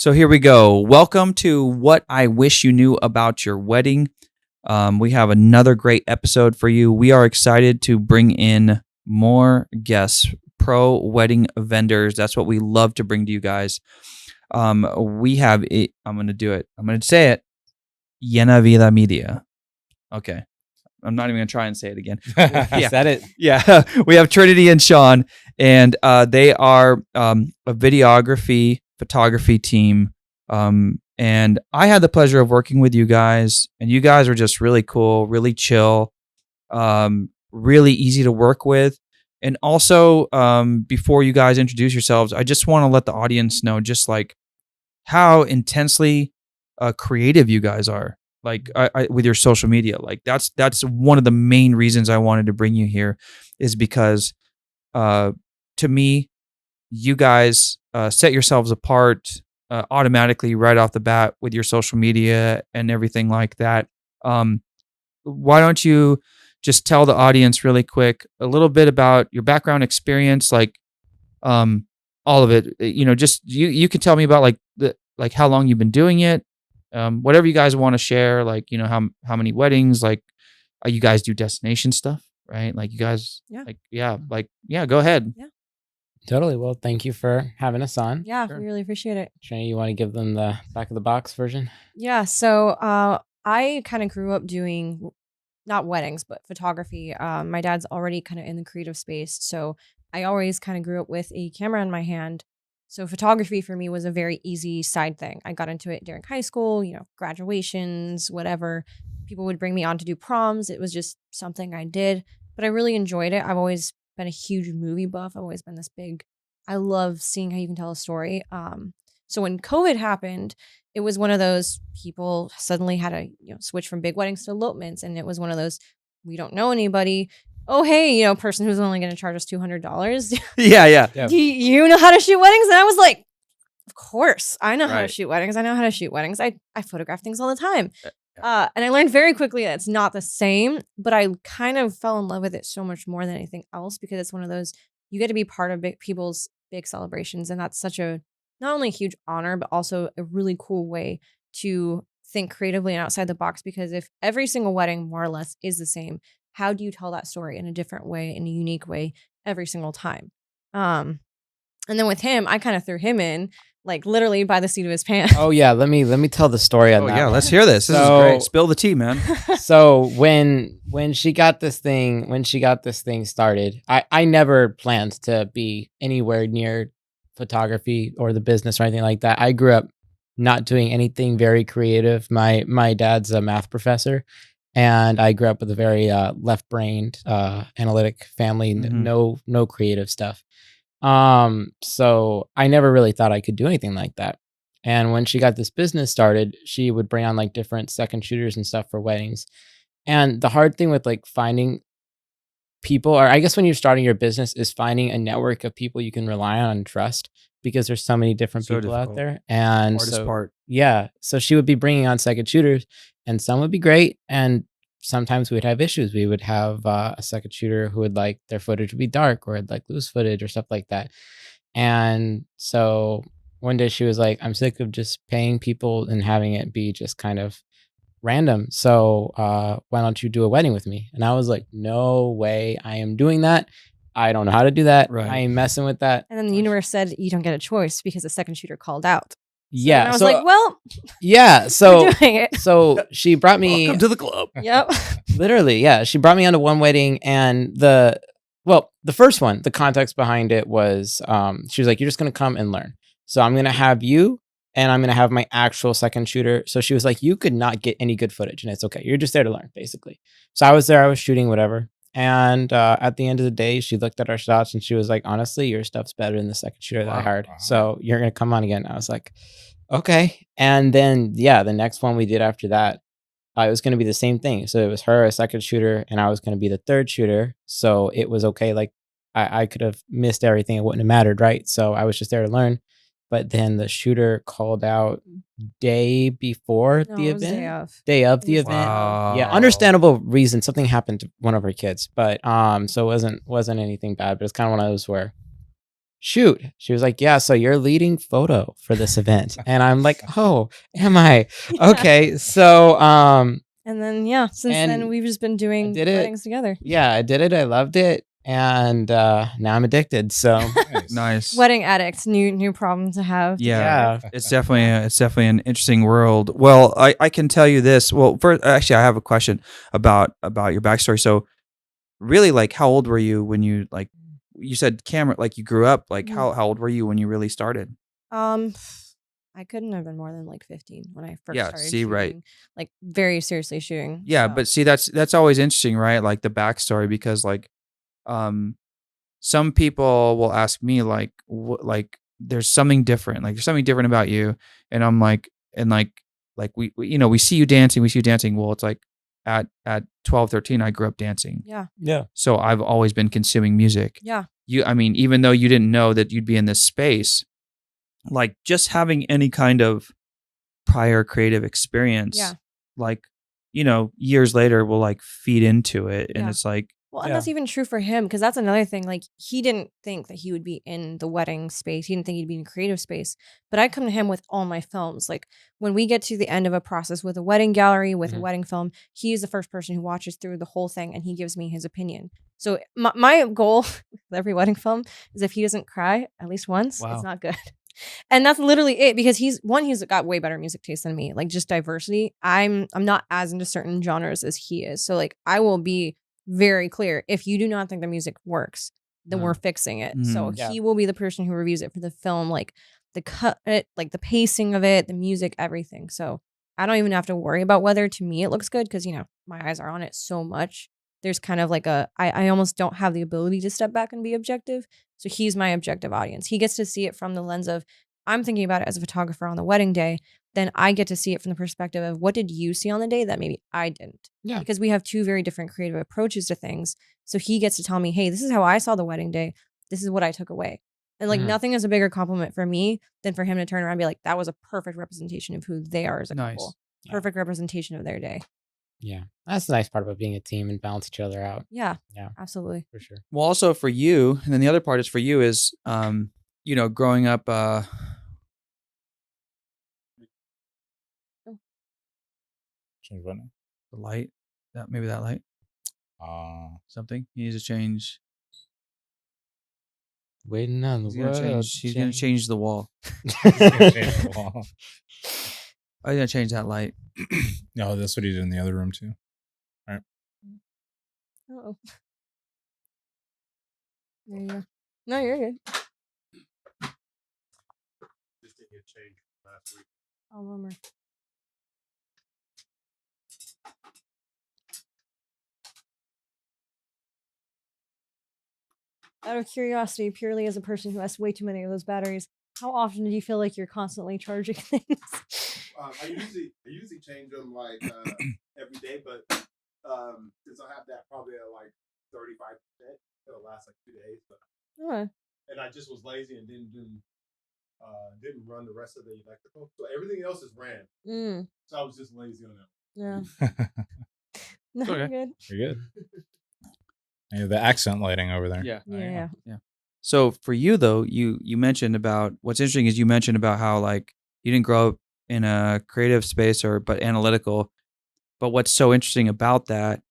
So here we go. Welcome to What I Wish You Knew About Your Wedding. We have another great episode for you. We are excited to bring in more guests, pro wedding vendors. That's what we love to bring to you guys. We have, I'm going to do it. I'm going to say it. LLENAVIDA Media. Okay. I'm not even going to try and say it again. Yeah. Said it. Yeah. We have Trinity and Sean, and they are a videography, photography team. And I had the pleasure of working with you guys, and you guys are just really cool, really chill, really easy to work with. And also, before you guys introduce yourselves, I just want to let the audience know just like how intensely creative you guys are. Like with your social media, like that's one of the main reasons I wanted to bring you here, is because to me, you guys set yourselves apart automatically right off the bat with your social media and everything like that. Why don't you just tell the audience really quick a little bit about your background experience, like all of it. Just you can tell me about like how long you've been doing it. Whatever you guys want to share, like, how many weddings, like, you guys do destination stuff, right? Like you guys, go ahead. Yeah. Totally. Well, thank you for having us on. Yeah, Sure. we really appreciate it. Trinity, you want to give them the back of the box version? Yeah, so I kind of grew up doing not weddings, but photography. My dad's already kind of in the creative space, so I always kind of grew up with a camera in my hand. So photography for me was a very easy side thing. I got into it during high school, graduations, whatever. People would bring me on to do proms. It was just something I did, but I really enjoyed it. I've always been a huge movie buff. I've always been this big. I love seeing how you can tell a story. So when COVID happened, it was one of those people suddenly had to switch from big weddings to elopements, and it was one of those, we don't know anybody. Oh, hey, person who's only going to charge us $200. Yeah. Do you know how to shoot weddings? And I was like, of course, I know how to Right. shoot weddings. I know how to shoot weddings. I photograph things all the time. And I learned very quickly that it's not the same, but I kind of fell in love with it so much more than anything else, because it's one of those, you get to be part of people's big celebrations. And that's such a, not only a huge honor, but also a really cool way to think creatively and outside the box. Because if every single wedding more or less is the same, how do you tell that story in a different way, in a unique way every single time? And then with him, I kind of threw him in, like literally by the seat of his pants. Oh yeah, let me tell the story on that. Yeah, one. let's hear this. This is great. Spill the tea, man. So when she got this thing started, I never planned to be anywhere near photography or the business or anything like that. I grew up not doing anything very creative. My dad's a math professor, and I grew up with a very left-brained analytic family. Mhm. No creative stuff. So I never really thought I could do anything like that. And when she got this business started, she would bring on like different second shooters and stuff for weddings. And the hard thing with like finding people, or I guess when you're starting your business, is finding a network of people you can rely on and trust, because there's so many different So people out difficult. there. And Hardest part. yeah, so she would be bringing on second shooters, and some would be great, and sometimes we'd have issues. We would have a second shooter who would like their footage would be dark, or like lose footage or stuff like that. And so one day she was like, I'm sick of just paying people and having it be just kind of random. So why don't you do a wedding with me? And I was like, no way, I am doing that. I don't know how to do that. Right. I ain't messing with that. And then the universe said you don't get a choice because the second shooter called out. Yeah. And I was like, well, yeah. we're So doing it. so she brought me Welcome to the club. Yep. literally, yeah. She brought me onto one wedding, and the first one, the context behind it was she was like, you're just gonna come and learn. So I'm gonna have you, and I'm gonna have my actual second shooter. So she was like, you could not get any good footage, and it's okay. You're just there to learn, basically. So I was there, I was shooting, whatever. And at the end of the day, she looked at our shots and she was like, honestly, your stuff's better than the second shooter that I hired. So you're gonna come on again. I was like, okay. And then the next one we did after that, it was going to be the same thing. So it was her, a second shooter, and I was going to be the third shooter. So it was okay. Like I could have missed everything. It wouldn't have mattered, right? So I was just there to learn. But then the shooter called out day before No, the it was event. day of. Day of It the was event. Wow. Yeah, understandable reason. Something happened to one of her kids. But so it wasn't anything bad. But it's kind of one of those where shoot. She was like, yeah, so you're leading photo for this event. And I'm like, oh, am I? Okay. So, and then, since then, we've just been doing weddings together. Yeah, I did it. I loved it. And now I'm addicted. So nice. Wedding addicts, new problem to have. Yeah. It's definitely an interesting world. Well, I can tell you this. Well, first, actually, I have a question about your backstory. So, really, like, how old were you when you you said camera, like you grew up? Like, how old were you when you really started? I couldn't have been more than like 15 when I first started shooting, right. like very seriously shooting. Yeah, so. but see, that's always interesting, right? Like the backstory, because like, some people will ask me like, there's something different, like there's something different about you, and I'm like, we we see you dancing, Well, it's like at 12, 13, I grew up dancing. Yeah. So I've always been consuming music. Yeah. I mean, even though you didn't know that you'd be in this space, like just having any kind of prior creative experience, like, years later will like feed into it. And it's like, well, and that's even true for him, because that's another thing. Like, he didn't think that he would be in the wedding space. He didn't think he'd be in creative space. But I come to him with all my films. Like, when we get to the end of a process with a wedding gallery, with a wedding film, he's the first person who watches through the whole thing, and he gives me his opinion. So my goal with every wedding film is if he doesn't cry at least once, it's not good. And that's literally it, because he's got way better music taste than me. Like, just diversity. I'm not as into certain genres as he is. So like, I will be very clear, if you do not think the music works, then we're fixing it. So he will be the person who reviews it for the film, like the cut, like the pacing of it, the music, everything. So I don't even have to worry about whether, to me, it looks good, because my eyes are on it so much. There's kind of like I almost don't have the ability to step back and be objective. So he's my objective audience. He gets to see it from the lens of, I'm thinking about it as a photographer on the wedding day. Then I get to see it from the perspective of, what did you see on the day that maybe I didn't? Yeah. Because we have two very different creative approaches to things. So he gets to tell me, hey, this is how I saw the wedding day. This is what I took away. And like, nothing is a bigger compliment for me than for him to turn around and be like, that was a perfect representation of who they are as a couple. Perfect representation of their day. Yeah. That's the nice part about being a team and balance each other out. Yeah. Absolutely. For sure. Well, also for you, and then the other part is for you is, growing up, change what now? the light, maybe that light, something he needs to change. Waiting on the world. He's gonna change the wall. Change the wall. I'm gonna change that light. No, that's what he did in the other room too. All right. Oh. There you go. No, you're good. Just didn't get changed last week. Oh, bummer. Out of curiosity, purely as a person who has way too many of those batteries, how often do you feel like you're constantly charging things? I usually change them like every day, but since I have that probably at like 35%, it'll last like 2 days. But and I just was lazy and didn't run the rest of the electrical, so everything else is ran. So I was just lazy on that. Yeah. No, Okay. you're good. You're good. Yeah, the accent lighting over there. Yeah. So for you though, you mentioned about, what's interesting is you mentioned about how like you didn't grow up in a creative space but analytical. But what's so interesting about that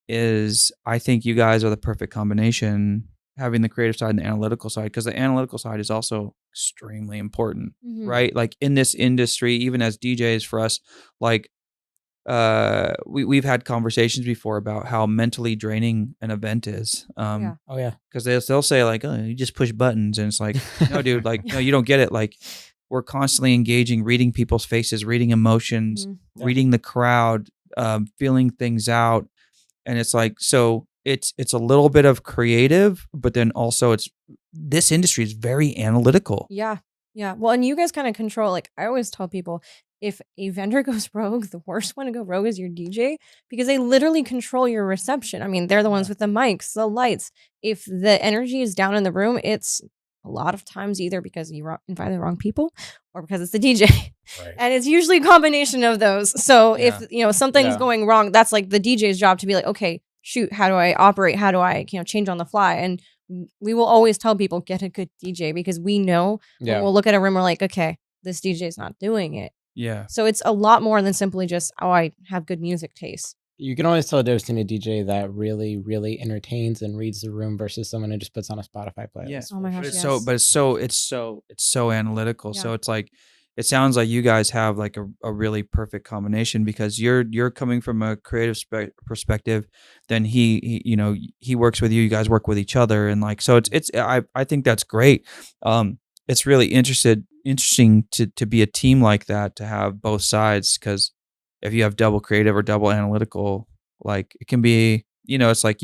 is I think you guys are the perfect combination, having the creative side and the analytical side, because the analytical side is also extremely important, right? Like in this industry, even as DJs, for us, like we've had conversations before about how mentally draining an event is. Oh yeah. Because they'll say like, oh, you just push buttons, and it's like, no, dude, like, no, you don't get it. Like, we're constantly engaging, reading people's faces, reading emotions, reading the crowd, feeling things out, and it's like, so it's a little bit of creative, but then also this industry is very analytical. Yeah. Well, and you guys kind of control, like, I always tell people, if a vendor goes rogue, the worst one to go rogue is your DJ, because they literally control your reception. I mean, they're the ones with the mics, the lights. If the energy is down in the room, it's a lot of times either because you invite the wrong people or because it's the DJ. Right. And it's usually a combination of those. So if, something's going wrong, that's like the DJ's job to be like, okay, shoot, how do I operate? How do I, change on the fly? And we will always tell people get a good DJ because we know when we'll look at a room, we're like, okay, this DJ's not doing it. Yeah. So it's a lot more than simply just, oh, I have good music taste. You can always tell a difference in a DJ that really, really entertains and reads the room versus someone who just puts on a Spotify playlist. Yeah. Oh my gosh, It's so analytical. Yeah. So it's like, it sounds like you guys have like a really perfect combination because you're coming from a creative perspective. Then he you know, he works with you. You guys work with each other, and like so I think that's great. It's really interesting to be a team like that, to have both sides, because if you have double creative or double analytical, like it can be, you know, it's like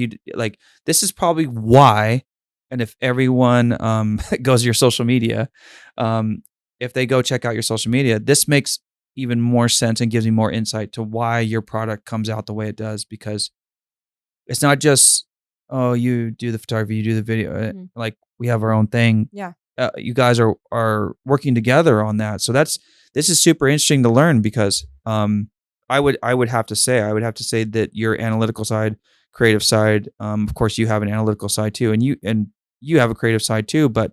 this is probably why. And if everyone goes to your social media, if they go check out your social media, this makes even more sense and gives me more insight to why your product comes out the way it does, because it's not just, oh, you do the photography, you do the video, like we have our own thing. Yeah. You guys are working together on that. So this is super interesting to learn, because I would have to say that your analytical side, creative side, of course you have an analytical side too, and you have a creative side too, but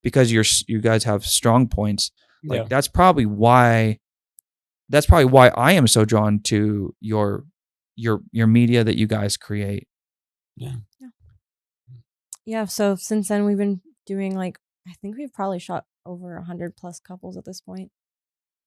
because you guys have strong points, like that's probably why I am so drawn to your media that you guys create. Yeah. So since then we've been doing, like, I think we've probably shot over 100 plus couples at this point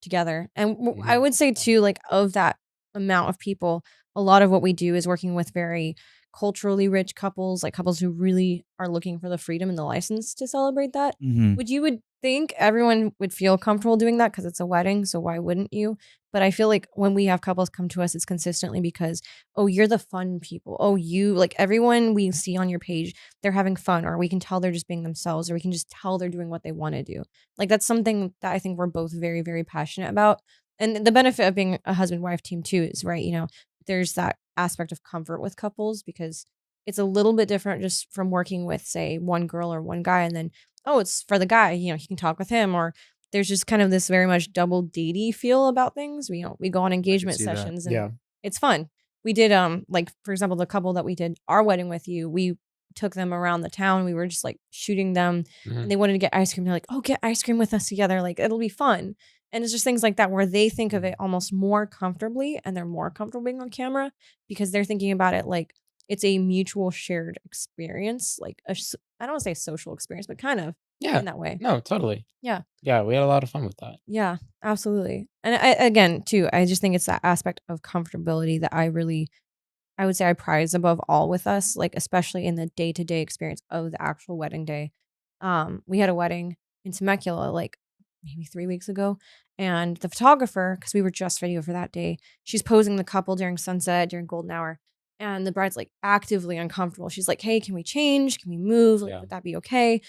together. And I would say too, like, of that amount of people, a lot of what we do is working with very culturally rich couples, like couples who really are looking for the freedom and the license to celebrate that. You would think everyone would feel comfortable doing that because it's a wedding, so why wouldn't you? But I feel like when we have couples come to us, it's consistently because, oh, you're the fun people. Oh, you, like, everyone we see on your page, they're having fun, or we can tell they're just being themselves, or we can just tell they're doing what they want to do. Like, that's something that I think we're both very, very passionate about. And the benefit of being a husband-wife team too is, right, you know, there's that aspect of comfort with couples, because it's a little bit different just from working with, say, one girl or one guy, and then, oh, it's for the guy, you know, he can talk with him, or there's just kind of this very much double datey feel about things. We go on engagement sessions, and it's fun. We did like, for example, the couple that we did our wedding with, we took them around the town. We were just like shooting them, and they wanted to get ice cream. They're like, oh, get ice cream with us together, like it'll be fun. And it's just things like that where they think of it almost more comfortably, and they're more comfortable being on camera because they're thinking about it like it's a mutual shared experience, like I don't want to say social experience, but kind of in that way. No, totally. Yeah. Yeah, we had a lot of fun with that. Yeah, absolutely. And again, too, I just think it's that aspect of comfortability that I would say I prize above all with us, like especially in the day-to-day experience of the actual wedding day. We had a wedding in Temecula, like maybe 3 weeks ago, and the photographer, because we were just video for that day, she's posing the couple during sunset, during golden hour, and the bride's like actively uncomfortable. She's like, hey, can we change? Can we move? Like, would that be okay?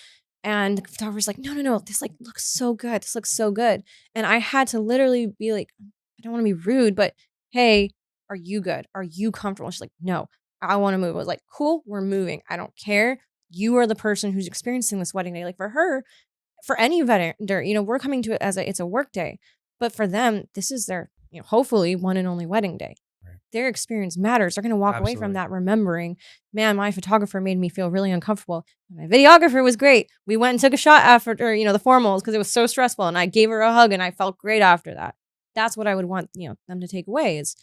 And the photographer's like, no, this like looks so good. This looks so good. And I had to literally be like, I don't want to be rude, but hey, are you good? Are you comfortable? And she's like, no, I want to move. I was like, cool, we're moving. I don't care. You are the person who's experiencing this wedding day. Like, for her, for any vendor, you know, we're coming to it as it's a work day, but for them, this is their, you know, hopefully one and only wedding day. Right. Their experience matters. They're going to walk away from that remembering, man, my photographer made me feel really uncomfortable. My videographer was great. We went and took a shot after, you know, the formals because it was so stressful, and I gave her a hug and I felt great after that. That's what I would want, you know, them to take away is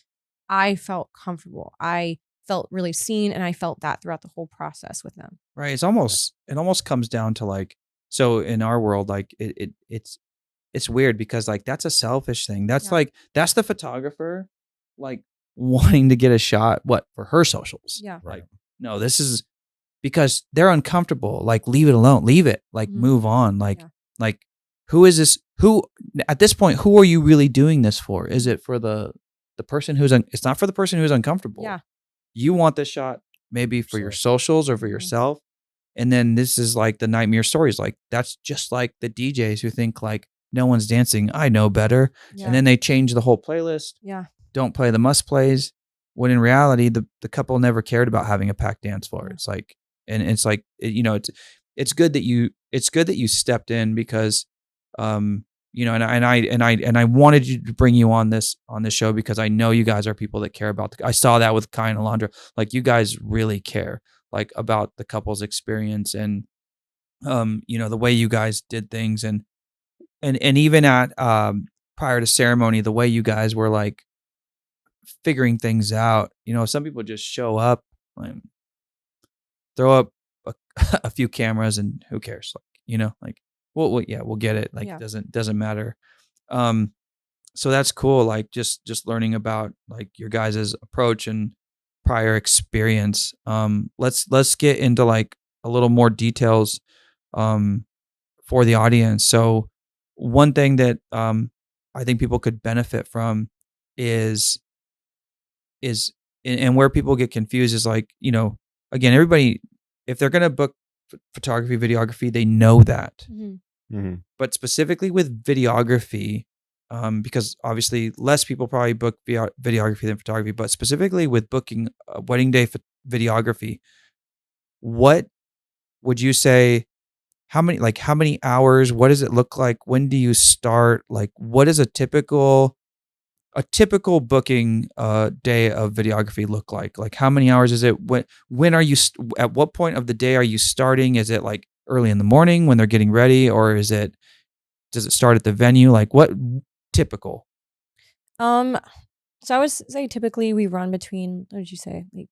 I felt comfortable. I felt really seen, and I felt that throughout the whole process with them. Right. It almost comes down to like, so in our world, like it's weird because like that's a selfish thing. That's like, that's the photographer like wanting to get a shot for her socials. Yeah. Like, no, this is because they're uncomfortable. Like, leave it alone. Leave it. Like, move on. Like, like who is this? Who at this point, who are you really doing this for? Is it for the person who's it's not for the person who's uncomfortable. Yeah. You want this shot maybe for your socials or for yourself. And then this is like the nightmare stories. Like, that's just like the DJs who think like no one's dancing. I know better. Yeah. And then they change the whole playlist. Yeah. Don't play the must plays. When in reality, the couple never cared about having a packed dance floor. It's like, and it's like, you know, it's good that you stepped in because, you know, and I wanted you to bring you on this show because I know you guys are people that care about I saw that with Kai and Alondra. Like, you guys really care. like about the couple's experience and the way you guys did things and even at prior to ceremony, the way you guys were like figuring things out. Some people just show up, like, throw up a few cameras and who cares? Like, we'll get it. Like, doesn't matter. So that's cool. Like just learning about like your guys' approach and prior experience. Let's get into like a little more details for the audience. So one thing that I think people could benefit from is and where people get confused is like, again, everybody, if they're going to book photography, videography, they know that. But specifically with videography, because obviously less people probably book videography than photography, but specifically with booking a wedding day videography, what would you say? How many hours? What does it look like? When do you start? Like, what is a typical booking day of videography look like? Like, how many hours is it? When are you? At what point of the day are you starting? Is it like early in the morning when they're getting ready, or does it start at the venue? Like, what typical? So I would say typically we run between, what did you say, like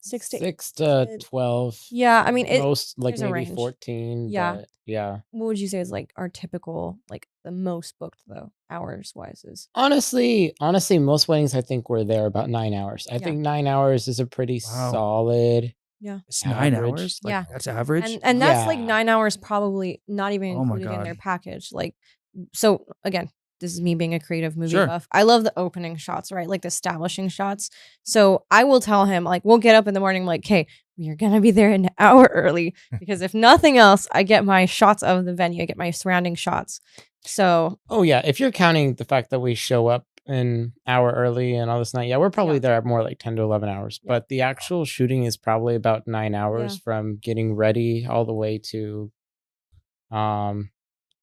6 to 12. Yeah, I mean, most like there's a maybe range. 14. Yeah. But yeah. What would you say is like our typical, like the most booked though, hours wise is? Honestly, most weddings I think were there about 9 hours. I think 9 hours is a pretty solid. Yeah. It's 9 average. hours. Like, Yeah. that's average. And that's like Yeah. 9 hours probably not even Oh my included in God. their package. Like, so again, this is me being a creative movie Sure. buff. I love the opening shots, right? Like the establishing shots. So I will tell him, like, we'll get up in the morning, like, hey, we're going to be there an hour early because if nothing else, I get my shots of the venue. I get my surrounding shots. So. Oh yeah, if you're counting the fact that we show up an hour early and all this night, we're probably there at more like 10 to 11 hours. Yeah. But the actual shooting is probably about 9 hours from getting ready all the way to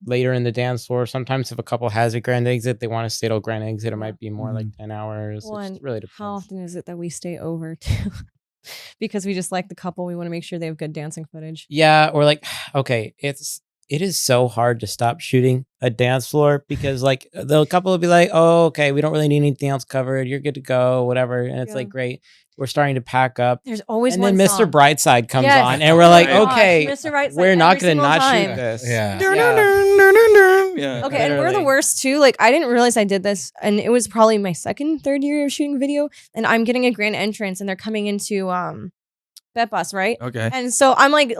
later in the dance floor. Sometimes if a couple has a grand exit, they want to stay till grand exit. It might be more like 10 hours. Well, It just really depends. how often is it that we stay over too? Because we just like the couple. We want to make sure they have good dancing footage. Yeah, or like, okay, it is so hard to stop shooting a dance floor because like the couple will be like, oh, okay, we don't really need anything else covered. You're good to go, whatever. And it's like, great. We're starting to pack up. There's always and one then song. Mr. Brightside comes Yes. on and we're like, Oh my gosh, okay, Mr. Brightside we're not every going to single not time. shoot this. Yeah. Okay, and we're the Literally. worst too. Like, I didn't realize I did this, and it was probably my third year of shooting video, and I'm getting a grand entrance, and they're coming into Bet Bus, right? Okay. And so I'm like,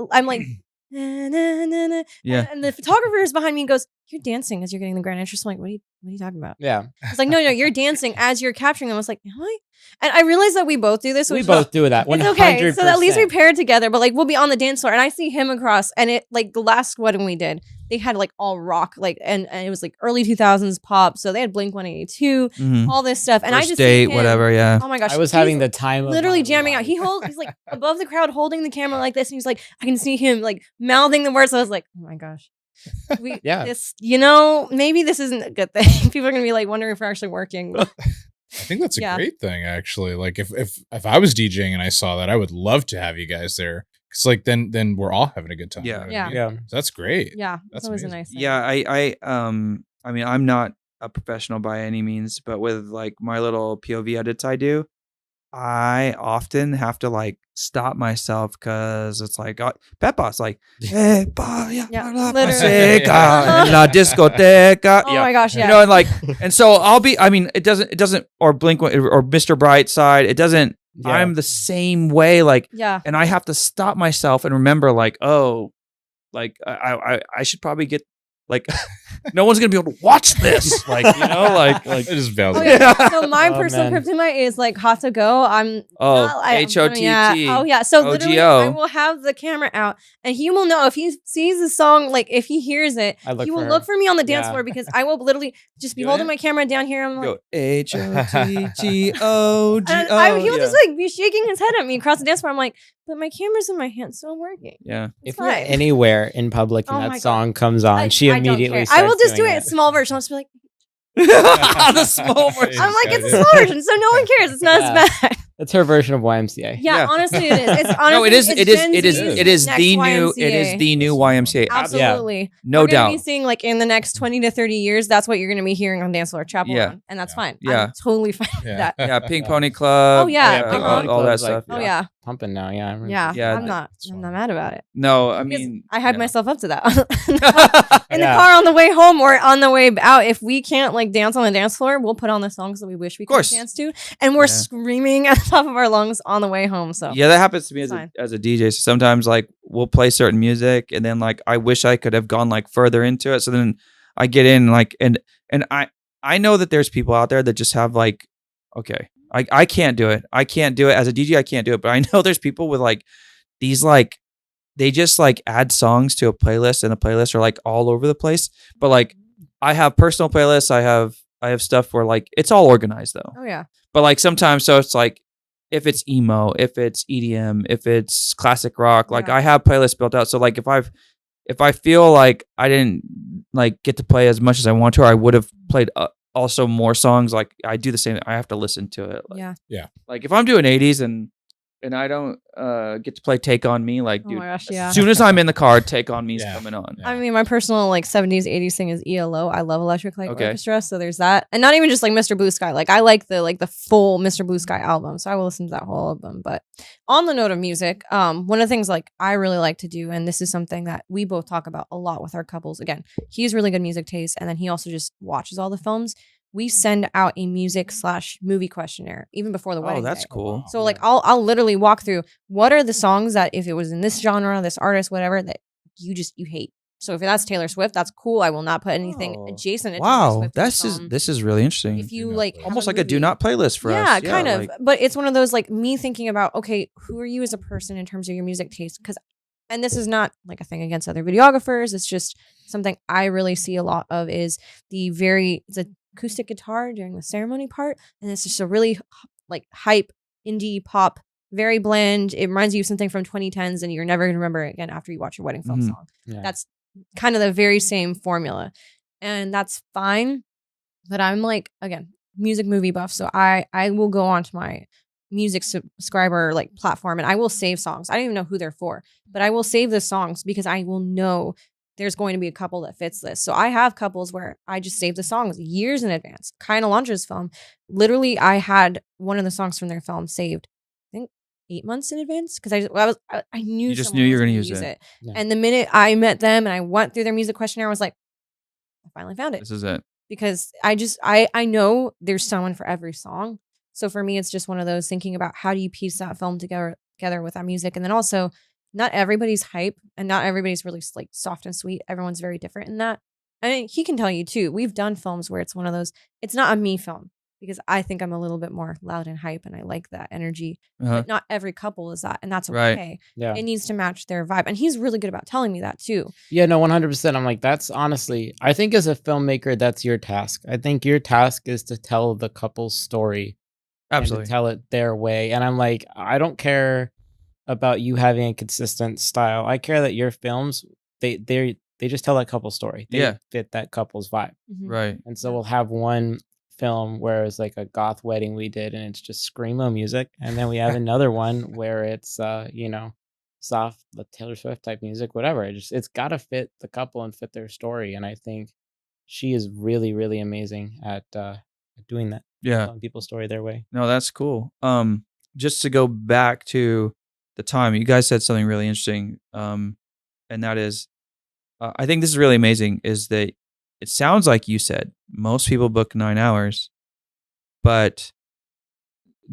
na, na, na, na. Yeah. And the photographer is behind me and goes, "You're dancing as you're getting the grand entrance." I'm like, what are you talking about? Yeah. It's like, no, you're dancing as you're capturing them. I was like, am I? And I realized that we both do this. We which both do that. 100%. It's okay. So at least we paired together, but like we'll be on the dance floor and I see him across, and it like the last wedding we did, they had like all rock, like and it was like early 2000s pop. So they had Blink 182, all this stuff. And I First just date, see him, whatever, yeah. Oh my gosh. I was he's having the time of literally my jamming out. life. He's like above the crowd holding the camera like this, and he's like, I can see him like mouthing the words. I was like, oh my gosh. This, maybe this isn't a good thing. People are gonna be like wondering if we're actually working. I think that's a great thing, actually. Like if I was DJing and I saw that, I would love to have you guys there. Cause like then we're all having a good time. Yeah. You know what I mean? So that's great. Yeah, That's always amazing. a nice thing. Yeah, I mean, I'm not a professional by any means, but with like my little POV edits I do, I often have to like stop myself because it's like Bet Boss, like, hey, Yeah, literally. La discoteca. Oh my gosh, yeah. You know, and like, and so it doesn't, or Blink or Mr. Brightside, it doesn't. Yeah. I'm the same way, like, Yeah. and I have to stop myself and remember, like, oh, like I should probably get, like, no one's gonna be able to watch this, like, like It just fails. Oh, yeah. So my Oh, personal man. kryptonite is like hot to go. I'm HOTT. Oh yeah. So literally, OGO. I will have the camera out, and he will know if he sees the song. Like if he hears it, I look he for will her. look for me on the dance Yeah. floor because I will literally just be Doing holding it? my camera down here. I'm like, Go and HOTGO. he'll just like be shaking his head at me across the dance floor. I'm like, but my camera's in my hand, so I'm working. Yeah. It's If we're fine. anywhere in public and Oh my that God. song comes on, she I don't immediately care. starts I will just do doing it small version. I'll just be like, The small version. I'm like, it's a small version, so no one cares. It's not as bad. It's her version of YMCA. Yeah, Yeah. honestly, it is. It's honestly, No, it is. it's It is. Gen It is. Z's It is next the new. It is YMCA. the new YMCA. Absolutely. No We're gonna doubt. be seeing like in the next 20 to 30 years, that's what you're gonna be hearing on Dance Floor Chapel Yeah. Run, and that's fine. Yeah. I'm totally fine with that. Yeah, Pink Pony Club. Oh, yeah. Pink Uh-huh. Pony all that Club's, like, stuff. Oh yeah, Pumping now. Yeah. I remember yeah. Yeah, I'm not mad about it. No, I Because mean, I hyped yeah. myself up to that in the Yeah. car on the way home or on the way out. If we can't like dance on the dance floor, we'll put on the songs that we wish we could course. dance to, and we're Yeah. screaming at the top of our lungs on the way home. So Yeah, that happens to me It's as a fine. DJ. So sometimes like we'll play certain music and then like I wish I could have gone like further into it. So then I get in like and I know that there's people out there that just have like, okay, I can't do it. I can't do it as a DJ. I can't do it. But I know there's people with like these like they just like add songs to a playlist, and the playlists are like all over the place. But like I have personal playlists. I have stuff where like it's all organized though. oh yeah, But like sometimes, so it's like if it's emo, if it's EDM, if it's classic rock, like Yeah. I have playlists built out. So like if I feel like I didn't like get to play as much as I want to, or I would have played also more songs. Like I do the same. I have to listen to it. Like, yeah. Like if I'm doing 80s and I don't get to play Take on Me, like Oh dude, my gosh, yeah. as soon as I'm in the car, Take on Me is Yeah. coming on. Yeah. I mean, my personal like 70s, 80s thing is ELO. I love Electric Light Okay. Orchestra, so there's that, and not even just like Mr. Blue Sky. Like I like the full Mr. Blue Sky album, so I will listen to that whole album. But on the note of music, one of the things like I really like to do, and this is something that we both talk about a lot with our couples. Again, he has really good music taste, and then he also just watches all the films. We send out a music/movie questionnaire even before the wedding. Oh, that's day. cool. So like I'll literally walk through what are the songs that if it was in this genre, this artist, whatever, that you hate. So if that's Taylor Swift, that's cool. I will not put anything Oh. adjacent to Taylor Wow, Swift. in the this film. is really interesting. If you Do like not have Almost like a do movie- not playlist for yeah, us. kind of. like- But it's one of those like me thinking about, okay, who are you as a person in terms of your music taste? Because, and this is not like a thing against other videographers. It's just something I really see a lot of is it's a acoustic guitar during the ceremony part, and it's just a really like hype indie pop, very bland. It reminds you of something from 2010s, and you're never gonna remember it again after you watch your wedding film Mhm. song. Yeah. That's kind of the very same formula, and that's fine. But I'm like, again, music movie buff, so I will go onto my music subscriber like platform, and I will save songs. I don't even know who they're for, but I will save the songs because I will know there's going to be a couple that fits this. So I have couples where I just save the songs years in advance. Kaya and Alondra's film, literally, I had one of the songs from their film saved, I think 8 months in advance because I knew You just someone knew you was were gonna gonna use it. Yeah. And the minute I met them and I went through their music questionnaire, I was like, I finally found it This is it. because I know there's someone for every song. So for me, it's just one of those thinking about how do you piece that film together with that music, and then also not everybody's hype and not everybody's really like soft and sweet. Everyone's very different in that. I mean, he can tell you too. We've done films where it's one of those. It's not a me film because I think I'm a little bit more loud and hype, and I like that energy. Uh-huh. But not every couple is that, and that's Right. okay. Yeah. It needs to match their vibe, and he's really good about telling me that too. Yeah, no, 100%. I'm like, that's honestly, I think as a filmmaker, that's your task. I think your task is to tell the couple's story and Absolutely. to tell it their way. And I'm like, I don't care about you having a consistent style. I care that your films, they just tell that couple's story. They Yeah. fit that couple's vibe. Mhm. Right. And so we'll have one film where it's like a goth wedding we did and it's just screamo music. And then we have another one where it's soft Taylor Swift type music, whatever. It's gotta fit the couple and fit their story. And I think she is really, really amazing at doing that, Yeah. telling people's story their way. No, that's cool. Just to go back to the time, you guys said something really interesting. And that is, I think this is really amazing, is that it sounds like you said most people book 9 hours, but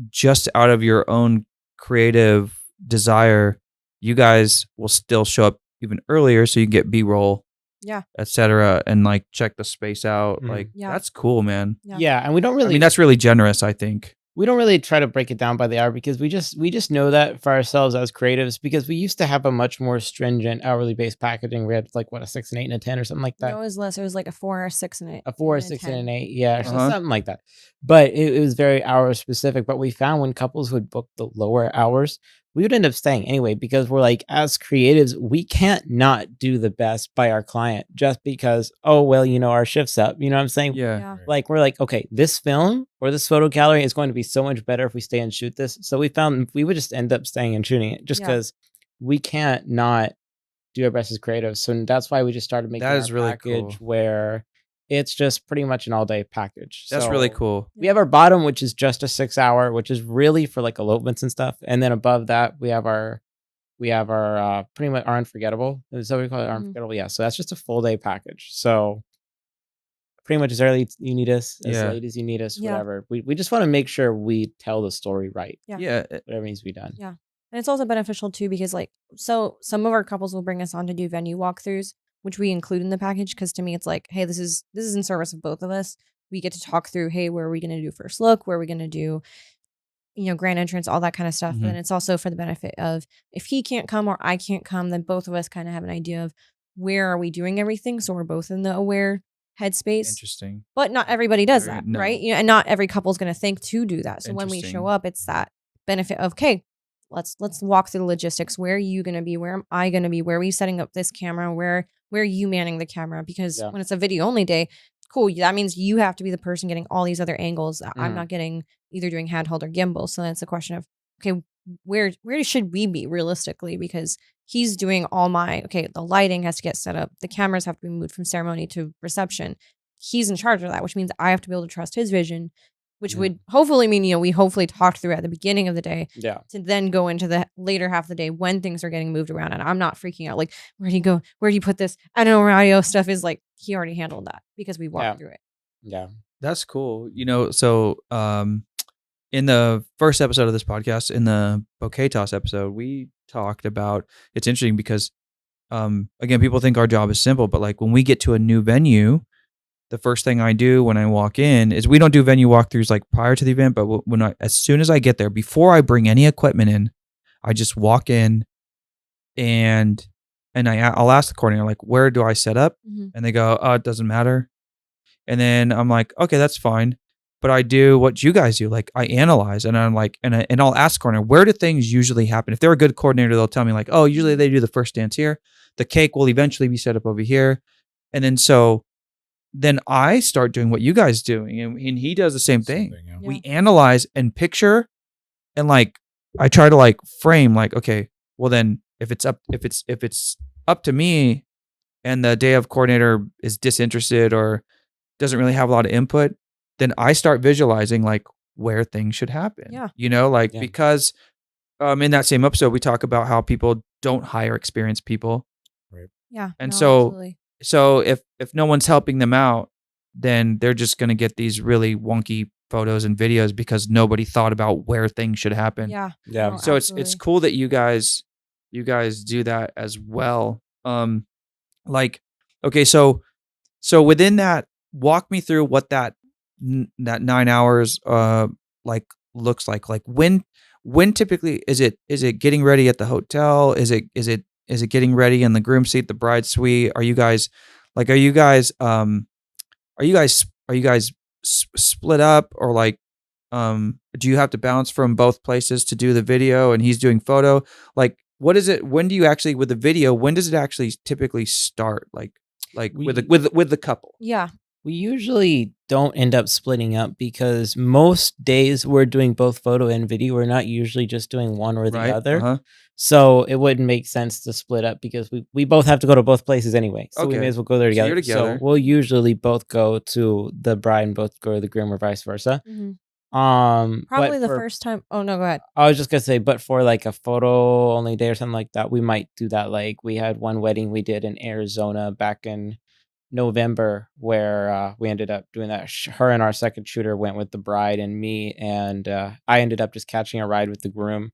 just out of your own creative desire, you guys will still show up even earlier so you can get B-roll, Yeah. etc., and like check the space out. Mhm. Like Yeah. that's cool, man. Yeah, and we don't really I mean, that's really generous, I think. we don't really try to break it down by the hour because we just know that for ourselves as creatives, because we used to have a much more stringent hourly based packaging. We had like what, a 6, an 8, and a 10 or something like that. No, it was less. It was like a 4, a 6, and A 4, a and 6, 10. and an 8, yeah, or Uh-huh. something like that. But it was very hour specific. But we found when couples would book the lower hours, we would end up staying anyway, because we're like, as creatives, we can't not do the best by our client just because, oh, well, our shift's up. You know what I'm saying? Yeah. Like, we're like, okay, this film or this photo gallery is going to be so much better if we stay and shoot this. So we found we would just end up staying and shooting it just because we can't not do our best as creatives. So that's why we just started making That is our really package cool. where it's just pretty much an all-day package. That's So really cool. we have our bottom, which is just a 6-hour, which is really for like elopements and stuff. And then above that, we have our pretty much our unforgettable. Is that what we call it? Our unforgettable. Yeah. So that's just a full day package. So pretty much as early as you need us, as late as you need us, whatever. We just want to make sure we tell the story right. Yeah. Whatever needs to be done. Yeah. And it's also beneficial too, because like, so some of our couples will bring us on to do venue walkthroughs, which we include in the package. Cause to me, it's like, hey, this is in service of both of us. We get to talk through, hey, where are we going to do first look? Where are we going to do, grand entrance, all that kind of stuff. Mhm. And it's also for the benefit of, if he can't come or I can't come, then both of us kind of have an idea of where are we doing everything. So we're both in the aware headspace. Interesting. But not everybody does Very- that, no. right? And not every couple's going to think to do that. So when we Interesting. show up, it's that benefit of, okay, let's walk through the logistics. Where are you going to be? Where am I going to be? Where are we setting up this camera? Where are you manning the camera? Because when it's a video only day, cool, that means you have to be the person getting all these other angles that I'm not getting, either doing handheld or gimbal. So then it's a question of, okay, where should we be realistically? Because he's doing all the lighting has to get set up. The cameras have to be moved from ceremony to reception. He's in charge of that, which means I have to be able to trust his vision, which would hopefully mean, we hopefully talked through at the beginning of the day to then go into the later half of the day when things are getting moved around and I'm not freaking out. Like, where do you go? Where do you put this? I don't know where audio stuff is. Like, he already handled that because we walked through it. Yeah. That's cool. So in the first episode of this podcast, in the bouquet toss episode, we talked about, it's interesting because again, people think our job is simple, but like when we get to a new venue, the first thing I do when I walk in is, we don't do venue walkthroughs like prior to the event, but as soon as I get there, before I bring any equipment in, I just walk in and I'll ask the coordinator, like, where do I set up? Mm-hmm. And they go, oh, it doesn't matter. And then I'm like, okay, that's fine. But I do what you guys do. Like, I analyze and I'm like, and I'll ask coordinator, where do things usually happen? If they're a good coordinator, they'll tell me like, oh, usually they do the first dance here. The cake will eventually be set up over here. And then I start doing what you guys doing, and he does the same thing. Yeah. We analyze and picture, and like I try to like frame like, okay, well then if it's up to me, and the day of coordinator is disinterested or doesn't really have a lot of input, then I start visualizing like where things should happen. Yeah. Because in that same episode we talk about how people don't hire experienced people. Right. Yeah. And no, so absolutely. So if no one's helping them out, then they're just going to get these really wonky photos and videos because nobody thought about where things should happen. Yeah. Yeah. No, So it's absolutely. cool that you guys do that as well. Okay, so within that, walk me through what that 9 hours like looks like. Like when typically is it getting ready at the hotel? Is it getting ready in the groom seat, the bride suite? Are you guys split up, or like do you have to bounce from both places to do the video and he's doing photo? Like, what is it? When do you actually, with the video, when does it actually typically start? Like with the couple? Yeah. We usually don't end up splitting up because most days we're doing both photo and video. We're not usually just doing one or the Right. other. Uh-huh. So it wouldn't make sense to split up because we both have to go to both places anyway. So we Okay. may as well go there So together. you're together. So we'll usually both go to the bride and both go to the groom or vice versa. Mm-hmm. But Probably the for- first time. Oh, no, go ahead. I was just gonna say, but for like a photo only day or something like that, we might do that. Like we had one wedding we did in Arizona back in November where we ended up doing that. Her and our second shooter went with the bride and me, and I ended up just catching a ride with the groom,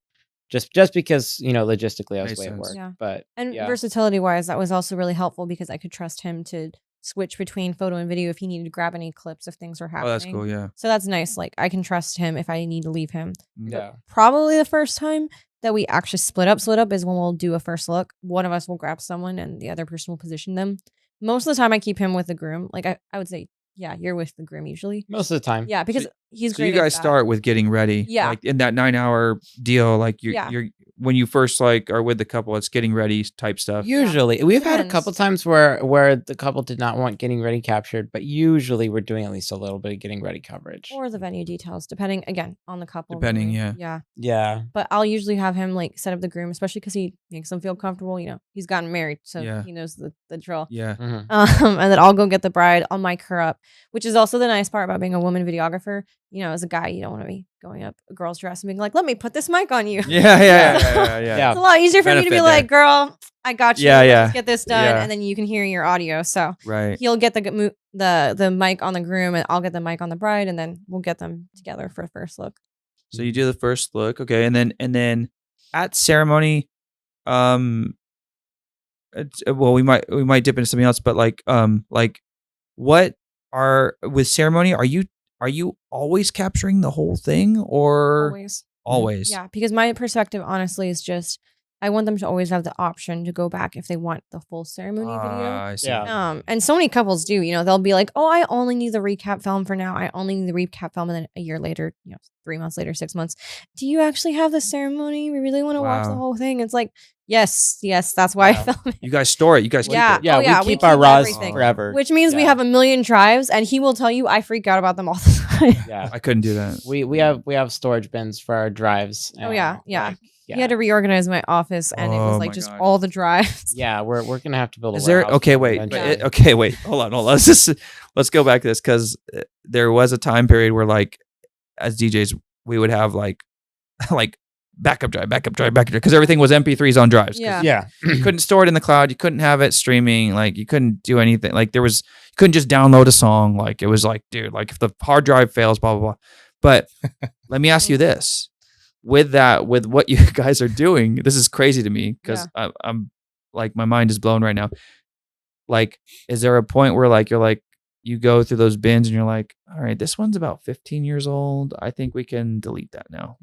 just because logistically I was Makes way at sense. work. Yeah. But And yeah. versatility wise, that was also really helpful because I could trust him to switch between photo and video if he needed to grab any clips if things were happening. Oh, that's cool. Yeah. So that's nice. Like, I can trust him if I need to leave him. Yeah. Probably the first time that we actually split up is when we'll do a first look. One of us will grab someone and the other person will position them. Most of the time I keep him with the groom. Like I would say, yeah, you're with the groom usually. Most of the time. Yeah, because he's So great. you guys at that. start with getting ready. Yeah. Like in that 9 hour deal, like Yeah. when you first like are with the couple, it's getting ready type stuff. Usually, we've had a Depends. couple times where the couple did not want getting ready captured, but usually we're doing at least a little bit of getting ready coverage. Or the venue details, depending again on the couple. Depending, really. yeah. Yeah. But I'll usually have him like set up the groom, especially because he makes them feel comfortable. You know, he's gotten married, so Yeah. he knows the drill. Yeah. Mhm. And then I'll go get the bride. I'll mic her up, which is also the nice part about being a woman videographer. You know, as a guy, you don't want to be going up a girl's dress and being like, "Let me put this mic on you." Yeah. It's a lot easier for me to Benefit be there. like, "Girl, I got you. Yeah, Let's yeah. get this done," Yeah. and then you can hear your audio. So Right. he'll get the mic on the groom, and I'll get the mic on the bride, and then we'll get them together for a first look. So you do the first look, okay, and then at ceremony, well, we might dip into something else, but like what are with ceremony? Are you always capturing the whole thing or always? Yeah, because my perspective, honestly, is just I want them to always have the option to go back if they want the full ceremony video. I see. Yeah. And so many couples do, you know, they'll be like, "Oh, I only need the recap film for now. I only need the recap film," and then a year later, you know, 3 months later, 6 months, "Do you actually have the ceremony? We really want to watch the Wow. whole thing." It's like, yes, that's why I Wow. film it. You guys store it. You guys keep Yeah. it. Yeah, Oh, we yeah, keep we our keep raws everything. forever. Which means we Yeah. have a million drives, and he will tell you I freak out about them all the time. Yeah. I couldn't do that. We have storage bins for our drives. Oh, yeah, yeah. like, He had to reorganize my office, and it Oh was my like just gosh. all the drives. Yeah, we're gonna have to build a Is there warehouse okay? for Wait, eventually. okay, wait. Hold on. Let's go back to this because there was a time period where like as DJs we would have like backup drive because everything was MP3s on drives. 'cause Yeah. Yeah. you couldn't store it in the cloud. You couldn't have it streaming. Like you couldn't do anything. Like you couldn't just download a song. Like it was like, dude, like if the hard drive fails, blah blah blah. But let me ask you this: with what you guys are doing, this is crazy to me because I'm like my mind is blown right now. Like, is there a point where like you're like you go through those bins and you're like, all right, this one's about 15 years old. I think we can delete that now.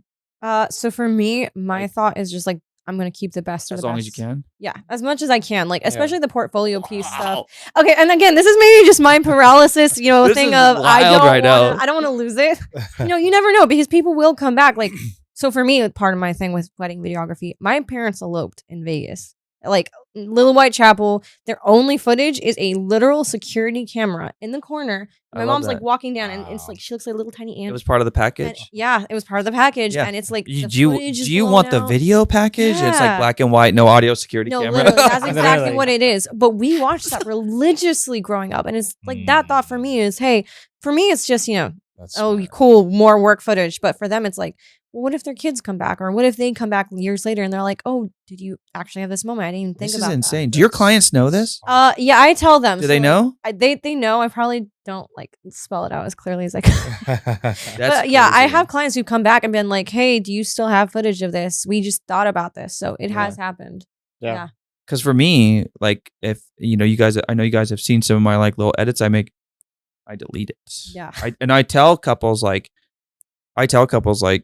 So for me, my Like- thought is just like I'm gonna keep the best of As the long best. as you can. Yeah, as much as I can. Like especially the portfolio piece Wow. stuff. Okay, and again, this is maybe just my paralysis, you know, This thing is of I wild right now. don't want to lose it. You know, you never know because people will come back. Like so for me, part of my thing with wedding videography, my parents eloped in Vegas. Like Little Whitechapel, their only footage is a literal security camera in the corner. I My love mom's like that. walking down, and it's Wow. like she looks like a little tiny It ant. was part of the And package. yeah, it was part of the package, Yeah. and it's like Do the you footage is do you blown want the out. video package? It's like Yeah. black and white, no audio, security No, camera. literally, that's exactly Literally. what it is. But we watched that religiously growing up, and it's like that thought for me is, hey, for me it's just That's oh smart. cool, more work footage. But for them, it's like, well, what if their kids come back, or what if they come back years later and they're like, oh, did you actually have this moment? I didn't even think This about is that. insane. Do your clients know this? Yeah, I tell them. Do they So, know? they know. I probably don't like spell it out as clearly as I can. That's But yeah, I crazy. have clients who come back and been like, hey, do you still have footage of this? We just thought about this, so it has happened. Yeah. Yeah. Because for me, like if you know, I know you guys have seen some of my like little edits I make. I delete it. Yeah. I tell couples like,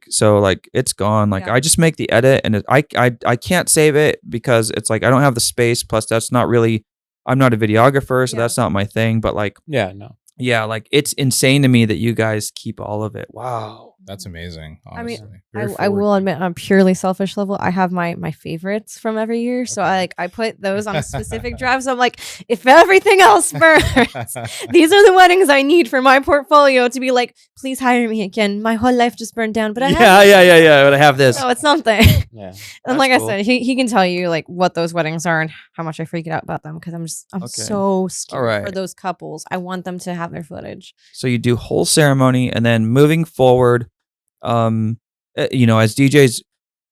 so like it's gone. Like Yeah. I just make the edit and I can't save it because it's like I don't have the space. Plus that's not really. I'm not a videographer, so Yeah. that's not my thing. But like, Yeah, no. yeah, like it's insane to me that you guys keep all of it. Wow. That's amazing. I mean, Honestly. I will admit, on a purely selfish level, I have my favorites from every year. So I put those on a specific drive. So I'm like, if everything else burns, these are the weddings I need for my portfolio to be like, please hire me again. My whole life just burned down, but I have Yeah. But I have this. no, it's something. Yeah. And like That's I said, he can tell you like what those weddings are and how much I freak out about them because I'm Okay. so scared All right. for those couples. I want them to have their footage. So you do whole ceremony, and then moving forward, you know, as DJs,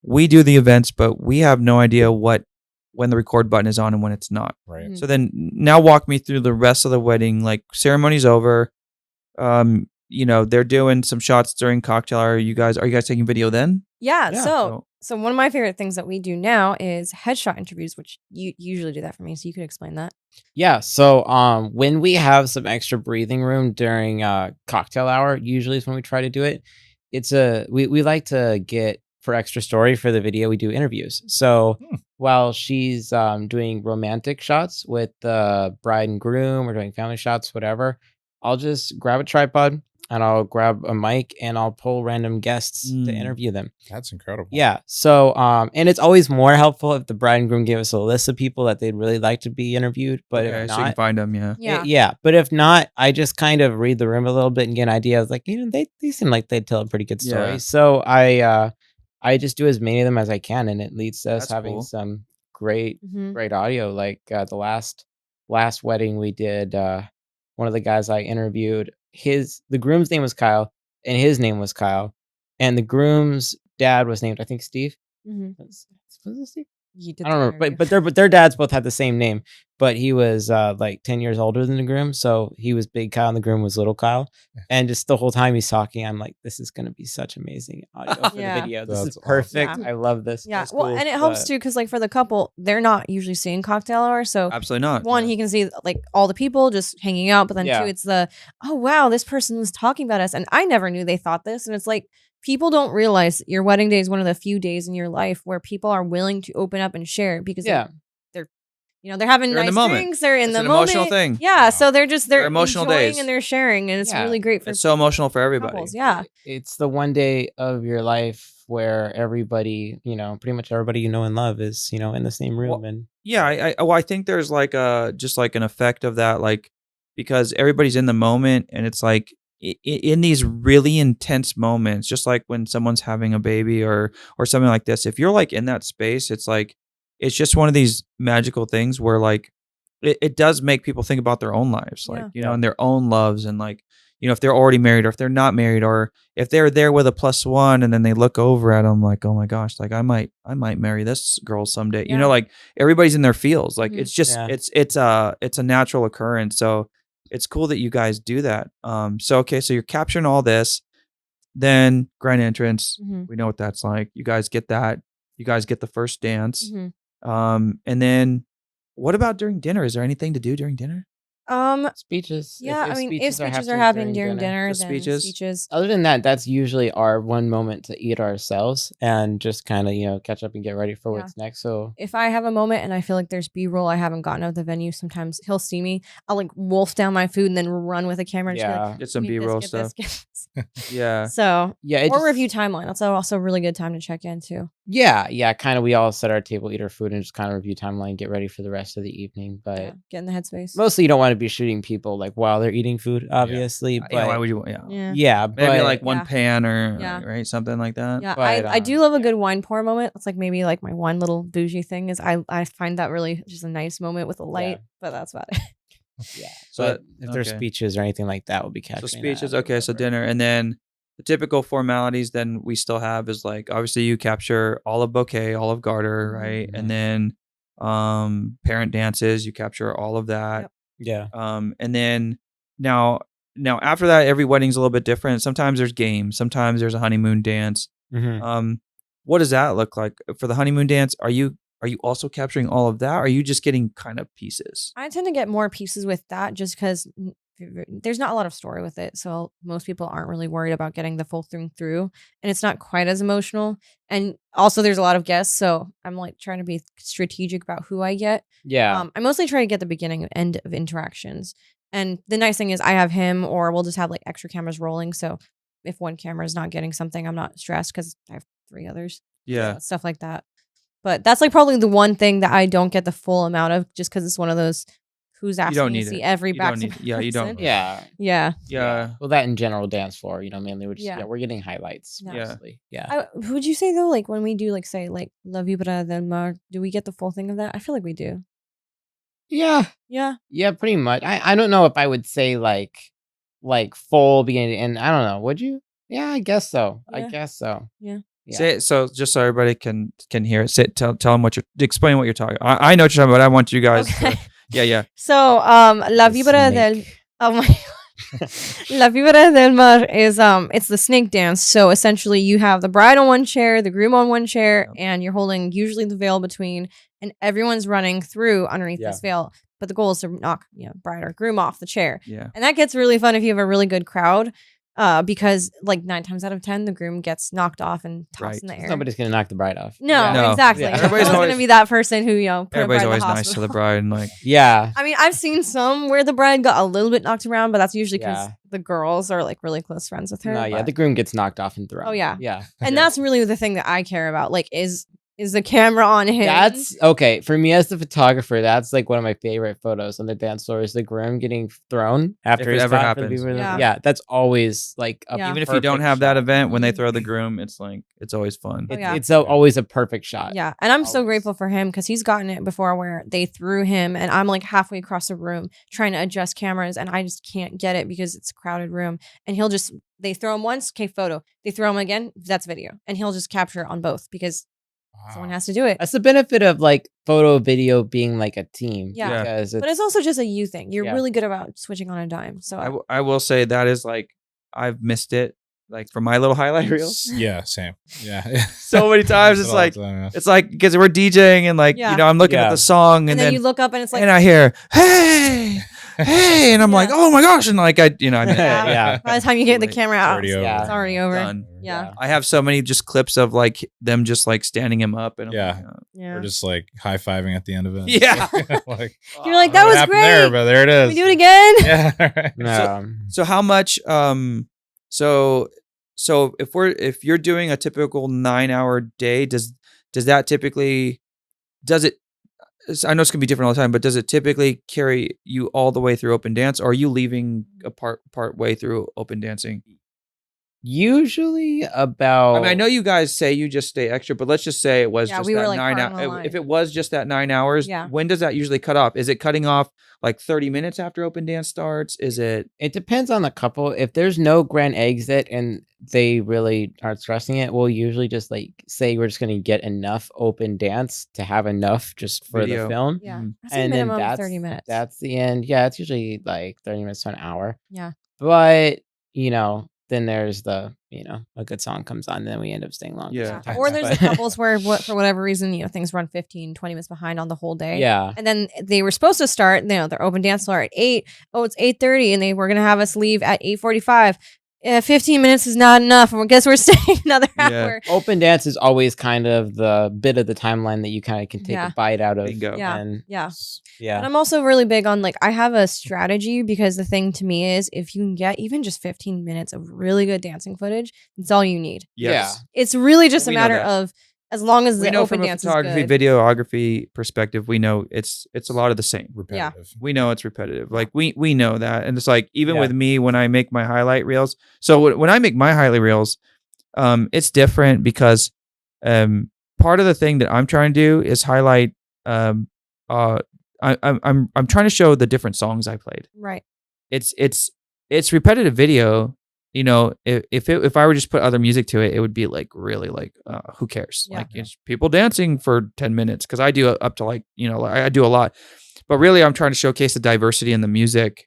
we do the events, but we have no idea when the record button is on and when it's not. Right. Mhm. So then now walk me through the rest of the wedding. Like ceremony's over. You know, they're doing some shots during cocktail hour. Are you guys taking video then? Yeah. Yeah. So one of my favorite things that we do now is headshot interviews, which you usually do that for me. So you could explain that. Yeah. So when we have some extra breathing room during cocktail hour, usually is when we try to do it. We like to get for extra story for the video, we do interviews. So while she's doing romantic shots with the bride and groom or doing family shots, whatever, I'll just grab a tripod, and I'll grab a mic and I'll pull random guests to Mm. interview them. That's incredible. Yeah. So, and it's always more helpful if the bride and groom give us a list of people that they'd really like to be interviewed. But Okay, if so you can not, find them. Yeah. Yeah. yeah. But if not, I just kind of read the room a little bit and get an idea. I was like, they seem like they'd tell a pretty good story. Yeah. So I just do as many of them as I can, and it leads to us That's having cool. some great Mhm. great audio. Like the last wedding we did, one of the guys I interviewed, the groom's name was Kyle and his name was Kyle, and the groom's dad was named, I think, Steve. Mhm. Was it Steve? You did I don't the remember, interview. but their dads both had the same name, but he was like 10 years older than the groom, so he was big Kyle and the groom was little Kyle. And just the whole time he's talking, I'm like, this is gonna be such amazing audio for Yeah. the video. This is That's perfect. awesome. I love this. Yeah. That's Well, cool, and it helps but- too because like for the couple, they're not usually seeing cocktail hour, so Absolutely not. one, Yeah. he can see like all the people just hanging out, but then Yeah. two, it's oh wow, this person was talking about us, and I never knew they thought this, and it's like people don't realize your wedding day is one of the few days in your life where people are willing to open up and share because Yeah. they're having They're in the nice moment. drinks, they're in It's the an moment. emotional thing. Yeah, Wow. so they're emotional enjoying days. and they're sharing, and it's Yeah. really great for It's so emotional for everybody. couples. Yeah, It's the one day of your life where everybody, pretty much everybody you know and love is, in the same room. Well, And Yeah, I think there's like just like an effect of that, like because everybody's in the moment, and it's like in these really intense moments, just like when someone's having a baby or something like this. If you're like in that space, it's like it's just one of these magical things where like it does make people think about their own lives, like Yeah. and their own loves, and like if they're already married or if they're not married, or if they're there with a +1 and then they look over at them like, oh my gosh, like I might marry this girl someday. Yeah. Like everybody's in their feels. Like Mhm. it's just Yeah. it's a natural occurrence. So it's cool that you guys do that. So okay, so you're capturing all this, then grand entrance. Mhm. We know what that's like. You guys get that. You guys get the first dance. Mhm. And then what about during dinner? Is there anything to do during dinner? speeches. Yeah, I mean, if speeches are happening happening during dinner, Just then speeches? speeches. Other than that, that's usually our one moment to eat ourselves and just kind of, catch up and get ready for Yeah. what's next. So If I have a moment and I feel like there's B-roll I haven't gotten out of the venue, sometimes he'll see me. I'll like wolf down my food and then run with a camera. And just be like, yeah, Get some "Get this, B-roll get this, stuff. get this." Yeah. So, yeah, it or just- review timeline. That's also a really good time to check in too. Yeah, kind of. We all set our table, eat our food, and just kind of review timeline, get ready for the rest of the evening. But Yeah, get in the headspace. mostly, you don't want to be shooting people like while they're eating food, obviously. But Yeah, why would you? Yeah. Yeah. yeah, Maybe but like one Yeah. pan or Yeah. right, something like that. Yeah, But, I do love a yeah. good wine pour moment. It's like maybe like my one little bougie thing is I find that really just a nice moment with a light, but that's about it. yeah. So But if there's okay. speeches or anything like that, we'll be So capturing. speeches, that or okay. So whatever. dinner, and then the typical formalities. Then we still have is like obviously you capture olive bouquet, olive garter, Mhm. right, Mhm. and then parent dances. You capture all of that. Yep. Yeah, And then now after that, every wedding's a little bit different. Sometimes there's games. Sometimes there's a honeymoon dance. Mhm. What does that look like for the honeymoon dance? Are you also capturing all of that? Or are you just getting kind of pieces? I tend to get more pieces with that just because there's not a lot of story with it. So most people aren't really worried about getting the full thing through. And it's not quite as emotional. And also there's a lot of guests. So I'm like trying to be strategic about who I get. yeah, I mostly try to get the beginning and end of interactions. And the nice thing is I have him, or we'll just have like extra cameras rolling. So if one camera is not getting something, I'm not stressed because I have 3 others. Yeah. Stuff like that. But that's like probably the one thing that I don't get the full amount of just because it's one of those who's don't asking need to see it. every You don't back to need it. Yeah, you don't. yeah. Yeah. Yeah. Well, that in general dance floor, mainly we're just Yeah. we're getting highlights. Yeah. Mostly. Yeah. Would you say though, like when we do like say like La Vibra del Mar, do we get the full thing of that? I feel like we do. Yeah. Yeah. Yeah, pretty much. I don't know if I would say like full beginning and I don't know. Would you? Yeah, I guess so. I Yeah. guess so. Yeah. Yeah. Say it, so just so everybody can hear it. Tell them what you're explain what you're talking. I know what you're talking about. I want you guys. Okay. Yeah. So La The Vibra del snake. oh my La Vibra del Mar is it's the snake dance. So essentially you have the bride on one chair, the groom on one chair, and you're holding usually the veil between, and everyone's running through underneath Yeah. this veil. But the goal is to knock bride or groom off the chair. Yeah. And that gets really fun if you have a really good crowd. because like 9 times out of 10, the groom gets knocked off and tossed in the air. Somebody's gonna knock the bride off. No, No. exactly. Yeah. Everybody's Everybody's always- gonna be that person who put Everybody's a bride always in the nice to the hospital. bride and like, Yeah. I mean, I've seen some where the bride got a little bit knocked around, but that's usually because Yeah. the girls are like really close friends with her. No, yeah, but- the groom gets knocked off and thrown. Oh, yeah. Yeah. and Yeah. that's really the thing that I care about. Like, is the camera on him? That's okay for me as the photographer. That's like one of my favorite photos on the dance floor is the groom getting thrown after it he's ever shot for the happens. people. Yeah. Yeah, that's always like a Yeah. even if you don't perfect have that shot. event, when they Mhm. throw the groom, it's like, it's always fun. Oh, yeah. It's always a perfect shot. Yeah, and I'm so Always. grateful for him because he's gotten it before where they threw him, and I'm like halfway across the room trying to adjust cameras, and I just can't get it because it's a crowded room. And they throw him once, okay, photo. They throw him again, that's video, and he'll just capture it on both because someone has to do it. That's the benefit of like photo video being like a team. Yeah. Because But it's also just a you thing. You're Yeah. really good about switching on a dime. So I will say that is like, I've missed it. Like for my little highlight reels. Yeah, same. Yeah. So many times Miss it's it all the like, time, yeah. it's like, because we're DJing and like, Yeah. you know, I'm looking at Yeah. the song and then you look up and it's like, and I hear, hey, hey, and I'm like, Yeah. oh my gosh, and like I Yeah. Yeah. by the time you get the It's camera out, already over. Yeah. it's already over. Done. Yeah. I have so many just clips of like them just like standing him up and I'm Yeah. like, Yeah. We're just like high fiving at the end of it. Yeah. Like, You're like, I don't that know what was happened great. there, but there it is. Can we do it again? Yeah. no. So how much so if you're doing a typical 9-hour day, does that typically I know it's gonna be different all the time, but does it typically carry you all the way through open dance, or are you leaving a part way through open dancing? Usually about I mean, I know you guys say you just stay extra, but let's just say it was Yeah, just we were, that like, 9 part on the hours. line. If it was just that 9 hours, Yeah. when does that usually cut off? Is it cutting off like 30 minutes after open dance starts? Is it it depends on the couple. If there's no grand exit and they really aren't stressing it, we'll usually just like say we're just gonna get enough open dance to have enough just for Video. the film. Yeah. Mhm. I say And then minimum that's 30 minutes. That's the end. Yeah, it's usually like 30 minutes to an hour. Yeah. But, then there's the, a good song comes on, and then we end up staying longer. Yeah. sometimes, Or there's the but- couples where for whatever reason, things run 15, 20 minutes behind on the whole day. Yeah. And then they were supposed to start, their open dance floor at 8. Oh, it's 8:30, and they were going to have us leave at 8:45. 15 minutes is not enough. I guess we're staying another Yeah. hour. Open dance is always kind of the bit of the timeline that you kind of can take Yeah. a bite out of. Bingo. Yeah. And Yeah. yeah. And I'm also really big on I have a strategy because the thing to me is if you can get even just 15 minutes of really good dancing footage, it's all you need. yes? It's really just a We know matter that. of as long as We the know open from a dance photography, is good. videography perspective, we know it's a lot of the same. Repetitive. We know it's repetitive. Like we know that, and it's like even Yeah. with me when I make my highlight reels. So when I make my highlight reels, it's different because part of the thing that I'm trying to do is highlight. I'm trying to show the different songs I played. Right. It's repetitive video. If I were just put other music to it, it would be like really like who cares? Yeah. Like it's people dancing for 10 minutes because I do up to I do a lot, but really I'm trying to showcase the diversity in the music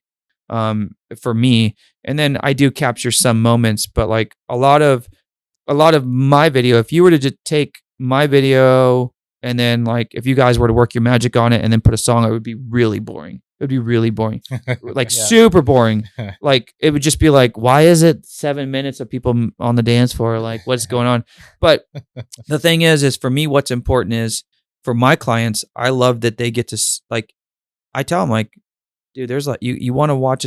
for me, and then I do capture some moments, but like a lot of my video, if you were to just take my video and then like if you guys were to work your magic on it and then put a song, it would be really boring. It would be really boring. Like Yeah. super boring. Like it would just be like, why is it 7 minutes of people on the dance floor? Like what's going on? But the thing is for me, what's important is for my clients, I love that they get to I tell them like, dude, there's like, you want to watch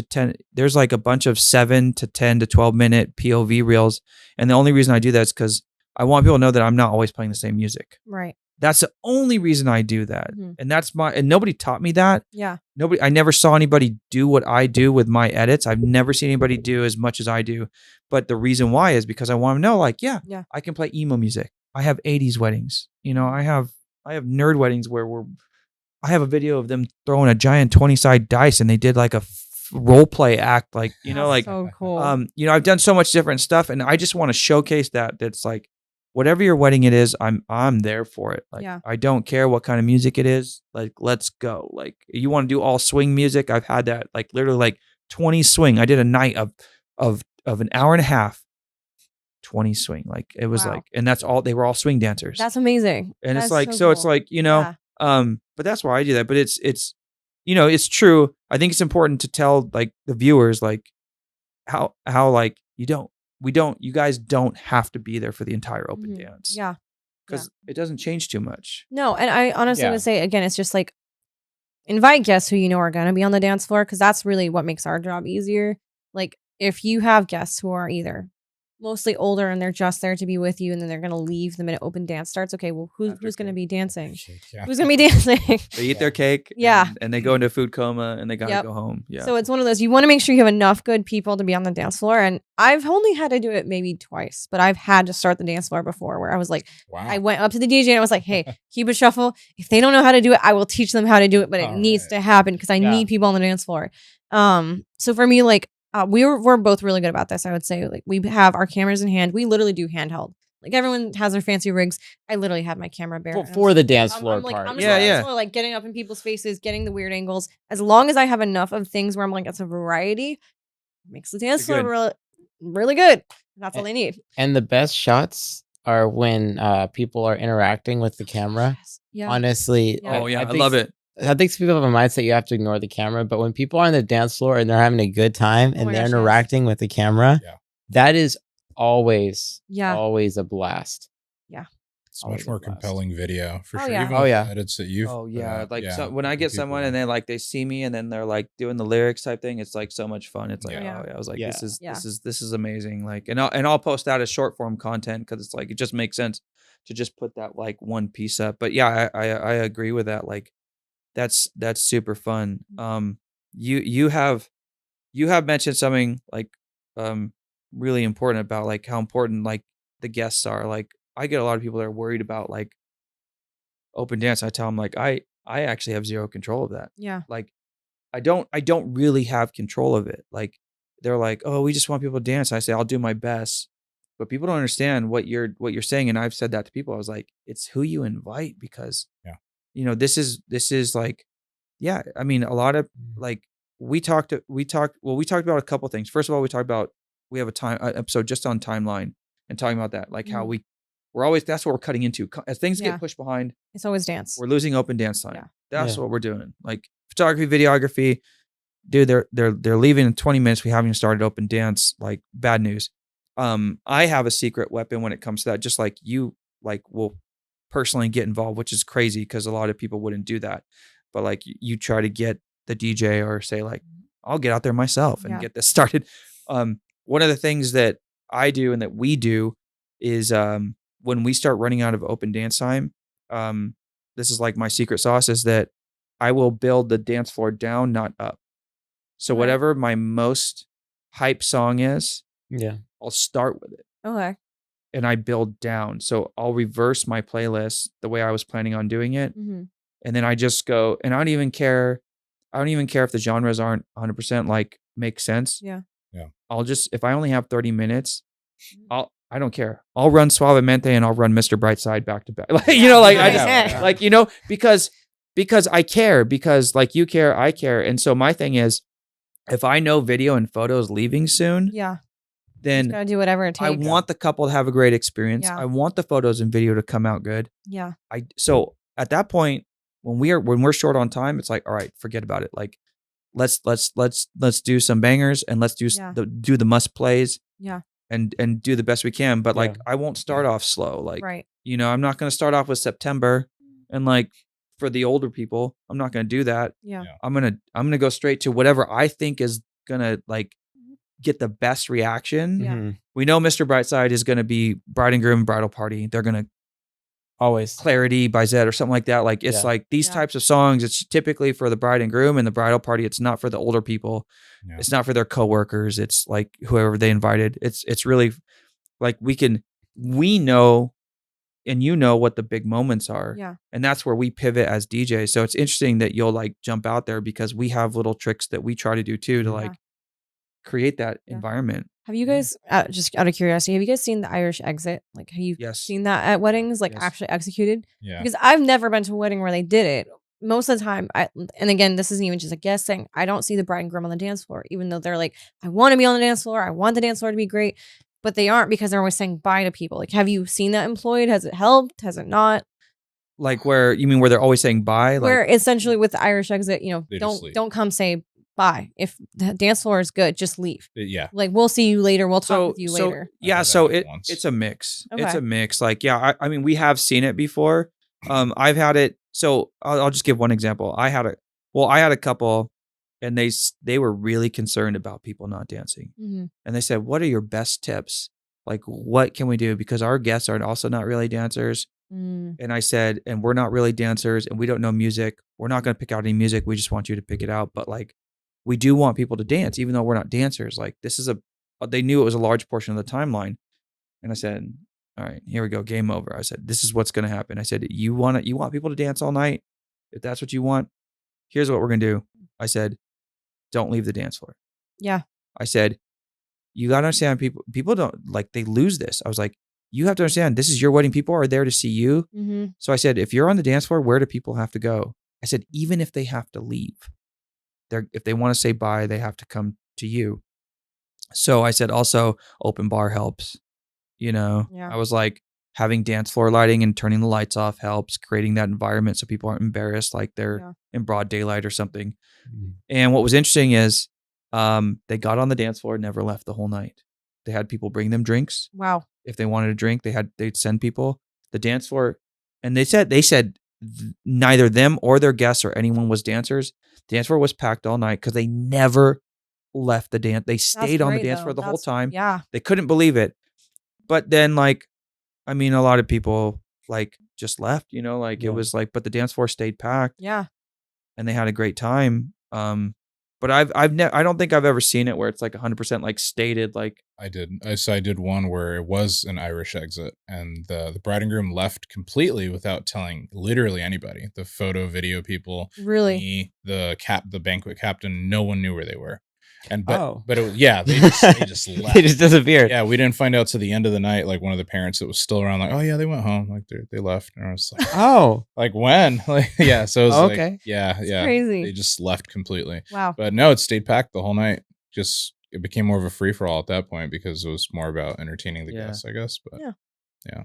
there's like a bunch of 7 to 10 to 12 minute POV reels. And the only reason I do that is because I want people to know that I'm not always playing the same music. Right. That's the only reason I do that. Mhm. And nobody taught me that. Yeah. I never saw anybody do what I do with my edits. I've never seen anybody do as much as I do. But the reason why is because I want to know, like, yeah, I can play emo music. I have 80s weddings. I have nerd weddings where I have a video of them throwing a giant 20-side dice and they did like a role play act, like, That's so cool. I've done so much different stuff and I just want to showcase that's like, whatever your wedding it is, I'm there for it. Like I don't care what kind of music it is. Like let's go. Like you want to do all swing music? I've had that like literally like 20 swing. I did a night of an hour and a half, 20 swing. Like it was like, and that's all. They were all swing dancers. That's amazing. And That's it's like so it's cool. like Yeah. but that's why I do that. But it's it's true. I think it's important to tell like the viewers like how like you guys don't have to be there for the entire open dance. Yeah. Because it doesn't change too much. No, and I honestly would say, again, it's just like, invite guests who you know are going to be on the dance floor, because that's really what makes our job easier. Like, if you have guests who are either mostly older and they're just there to be with you, and then they're going to leave the minute open dance starts, okay, well, who's going to be dancing? Who's going to be dancing? They eat their cake, and they go into a food coma, and they got to go home. Yeah. So it's one of those, you want to make sure you have enough good people to be on the dance floor. And I've only had to do it maybe twice, but I've had to start the dance floor before, where I was like, I went up to the DJ and I was like, hey, keep it shuffle. If they don't know how to do it, I will teach them how to do it, but it needs to happen because I need people on the dance floor. So for me, like, we're both really good about this. I would say, like, we have our cameras in hand. We literally do handheld. Like, everyone has their fancy rigs. I literally have my camera bare for the dance floor I'm part. I'm just like getting up in people's faces, getting the weird angles. As long as I have enough of things where I'm like, it's a variety, makes the dance floor really, really good. That's all they need. And the best shots are when people are interacting with the camera. Yeah. Honestly. Oh yeah, I love it. I think some people have a mindset you have to ignore the camera, but when people are on the dance floor and they're having a good time and they're interacting with the camera, that is always a blast. Yeah. It's much more compelling video for sure. Yeah. Even edits that you've like so when I get someone and they see me and then they're like doing the lyrics type thing, it's like so much fun. It's like I was like, this is amazing. Like, and I'll post that as short form content because it's like it just makes sense to just put that like one piece up. But yeah, I agree with that. Like, that's super fun. You have mentioned something like really important about like how important like the guests are. Like, I get a lot of people that are worried about like open dance. I tell them like I actually have zero control of that. Yeah. Like I don't really have control of it. Like, they're like, oh, we just want people to dance. I say I'll do my best, but people don't understand what you're saying. And I've said that to people. I was like, it's who you invite, because this is like, I mean, a lot of like we talked about a couple of things. First of all, we have an episode just on timeline and talking about that, like how we're always, that's what we're cutting into. As things get pushed behind, it's always dance. We're losing open dance time. Yeah. That's what we're doing. Like photography, videography, dude, they're leaving in 20 minutes. We haven't even started open dance. Like, bad news. I have a secret weapon when it comes to that. Just like you, like, will personally get involved, which is crazy because a lot of people wouldn't do that. But like, you try to get the DJ or say like, I'll get out there myself and get this started. One of the things that I do and that we do is when we start running out of open dance time, this is like my secret sauce, is that I will build the dance floor down, not up. So whatever my most hype song is, I'll start with it. Okay. And I build down. So I'll reverse my playlist the way I was planning on doing it. Mm-hmm. And then I just go, and I don't even care if the genres aren't 100% like make sense. Yeah. I'll just, if I only have 30 minutes, I don't care. I'll run Suavemente and I'll run Mr. Brightside back to back. Like, I just like, because I care, because like you care, I care. And so my thing is, if I know video and photos leaving soon, then gotta do whatever it takes. I want the couple to have a great experience. I want the photos and video to come out good. Yeah. So at that point, when we're short on time, it's like, all right, forget about it. Like, let's do some bangers and let's do the must plays. Yeah. And do the best we can. But like, I won't start off slow. Like, I'm not going to start off with September and like, for the older people, I'm not going to do that. Yeah. I'm going to go straight to whatever I think is going to like get the best reaction. Yeah. We know Mr. Brightside is going to be Bride and Groom Bridal Party. They're going to always Clarity by Zed or something like that. Like, it's like these types of songs, it's typically for the bride and groom and the bridal party. It's not for the older people. Yeah. It's not for their coworkers. It's like whoever they invited. It's really like we know, and what the big moments are. Yeah. And that's where we pivot as DJs. So it's interesting that you'll like jump out there, because we have little tricks that we try to do too, to like create that environment. Have you guys, just out of curiosity, have you guys seen the Irish exit? Like, have you seen that at weddings, like actually executed? Yeah. Because I've never been to a wedding where they did it. Most of the time, and again, this isn't even just a guest thing, I don't see the bride and groom on the dance floor, even though they're like, I want to be on the dance floor. I want the dance floor to be great. But they aren't, because they're always saying bye to people. Like, have you seen that employed? Has it helped? Has it not? Like, where you mean where they're always saying bye? Like, where essentially with the Irish exit, They just leave. don't come say bye. If the dance floor is good, just leave. Yeah. Like, we'll see you later. We'll talk with you later. Yeah, so it's a mix. Okay. It's a mix. Like, yeah, I mean, we have seen it before. I've had it. So I'll just give one example. I had a couple, and they were really concerned about people not dancing. Mm-hmm. And they said, "What are your best tips? Like, what can we do? Because our guests are also not really dancers." And I said, "And we're not really dancers, and we don't know music. We're not going to pick out any music. We just want you to pick it out. But like, we do want people to dance, even though we're not dancers. Like, this is they knew it was a large portion of the timeline." And I said, "All right, here we go. Game over." I said, "This is what's going to happen." I said, you want people to dance all night? If that's what you want, here's what we're going to do." I said, "Don't leave the dance floor." Yeah. I said, "You got to understand, people don't, like, they lose this." I was like, "You have to understand, this is your wedding. People are there to see you." Mm-hmm. So I said, "If you're on the dance floor, where do people have to go?" I said, "Even if they have to leave, if they want to say bye, they have to come to you." So I said, also, open bar helps. Yeah. I was like, having dance floor lighting and turning the lights off helps, creating that environment so people aren't embarrassed like they're in broad daylight or something. And what was interesting is they got on the dance floor and never left the whole night. They had people bring them drinks. Wow. If they wanted a drink, they'd send people. The dance floor, and they said neither them or their guests or anyone was dancers. The dance floor was packed all night because they never left the dance. They stayed on the dance floor the whole time. Yeah. They couldn't believe it. But then, like, I mean, a lot of people like just left, it was like, but the dance floor stayed packed. Yeah. And they had a great time. But I don't think I've ever seen it where it's like 100% like stated. Like, I did. I did one where it was an Irish exit, and the bride and groom left completely without telling literally anybody. The photo, video people, Really, me, the banquet captain. No one knew where they were. And but it was, they just left. They just disappeared. Yeah, we didn't find out till the end of the night. Like, one of the parents that was still around, like, "Oh yeah, they went home. Like, they left." And I was like, "Oh, like when?" Like, yeah. So it was okay. like, yeah. Crazy. They just left completely. Wow. But no, it stayed packed the whole night. Just, it became more of a free for all at that point because it was more about entertaining the guests, I guess. But yeah.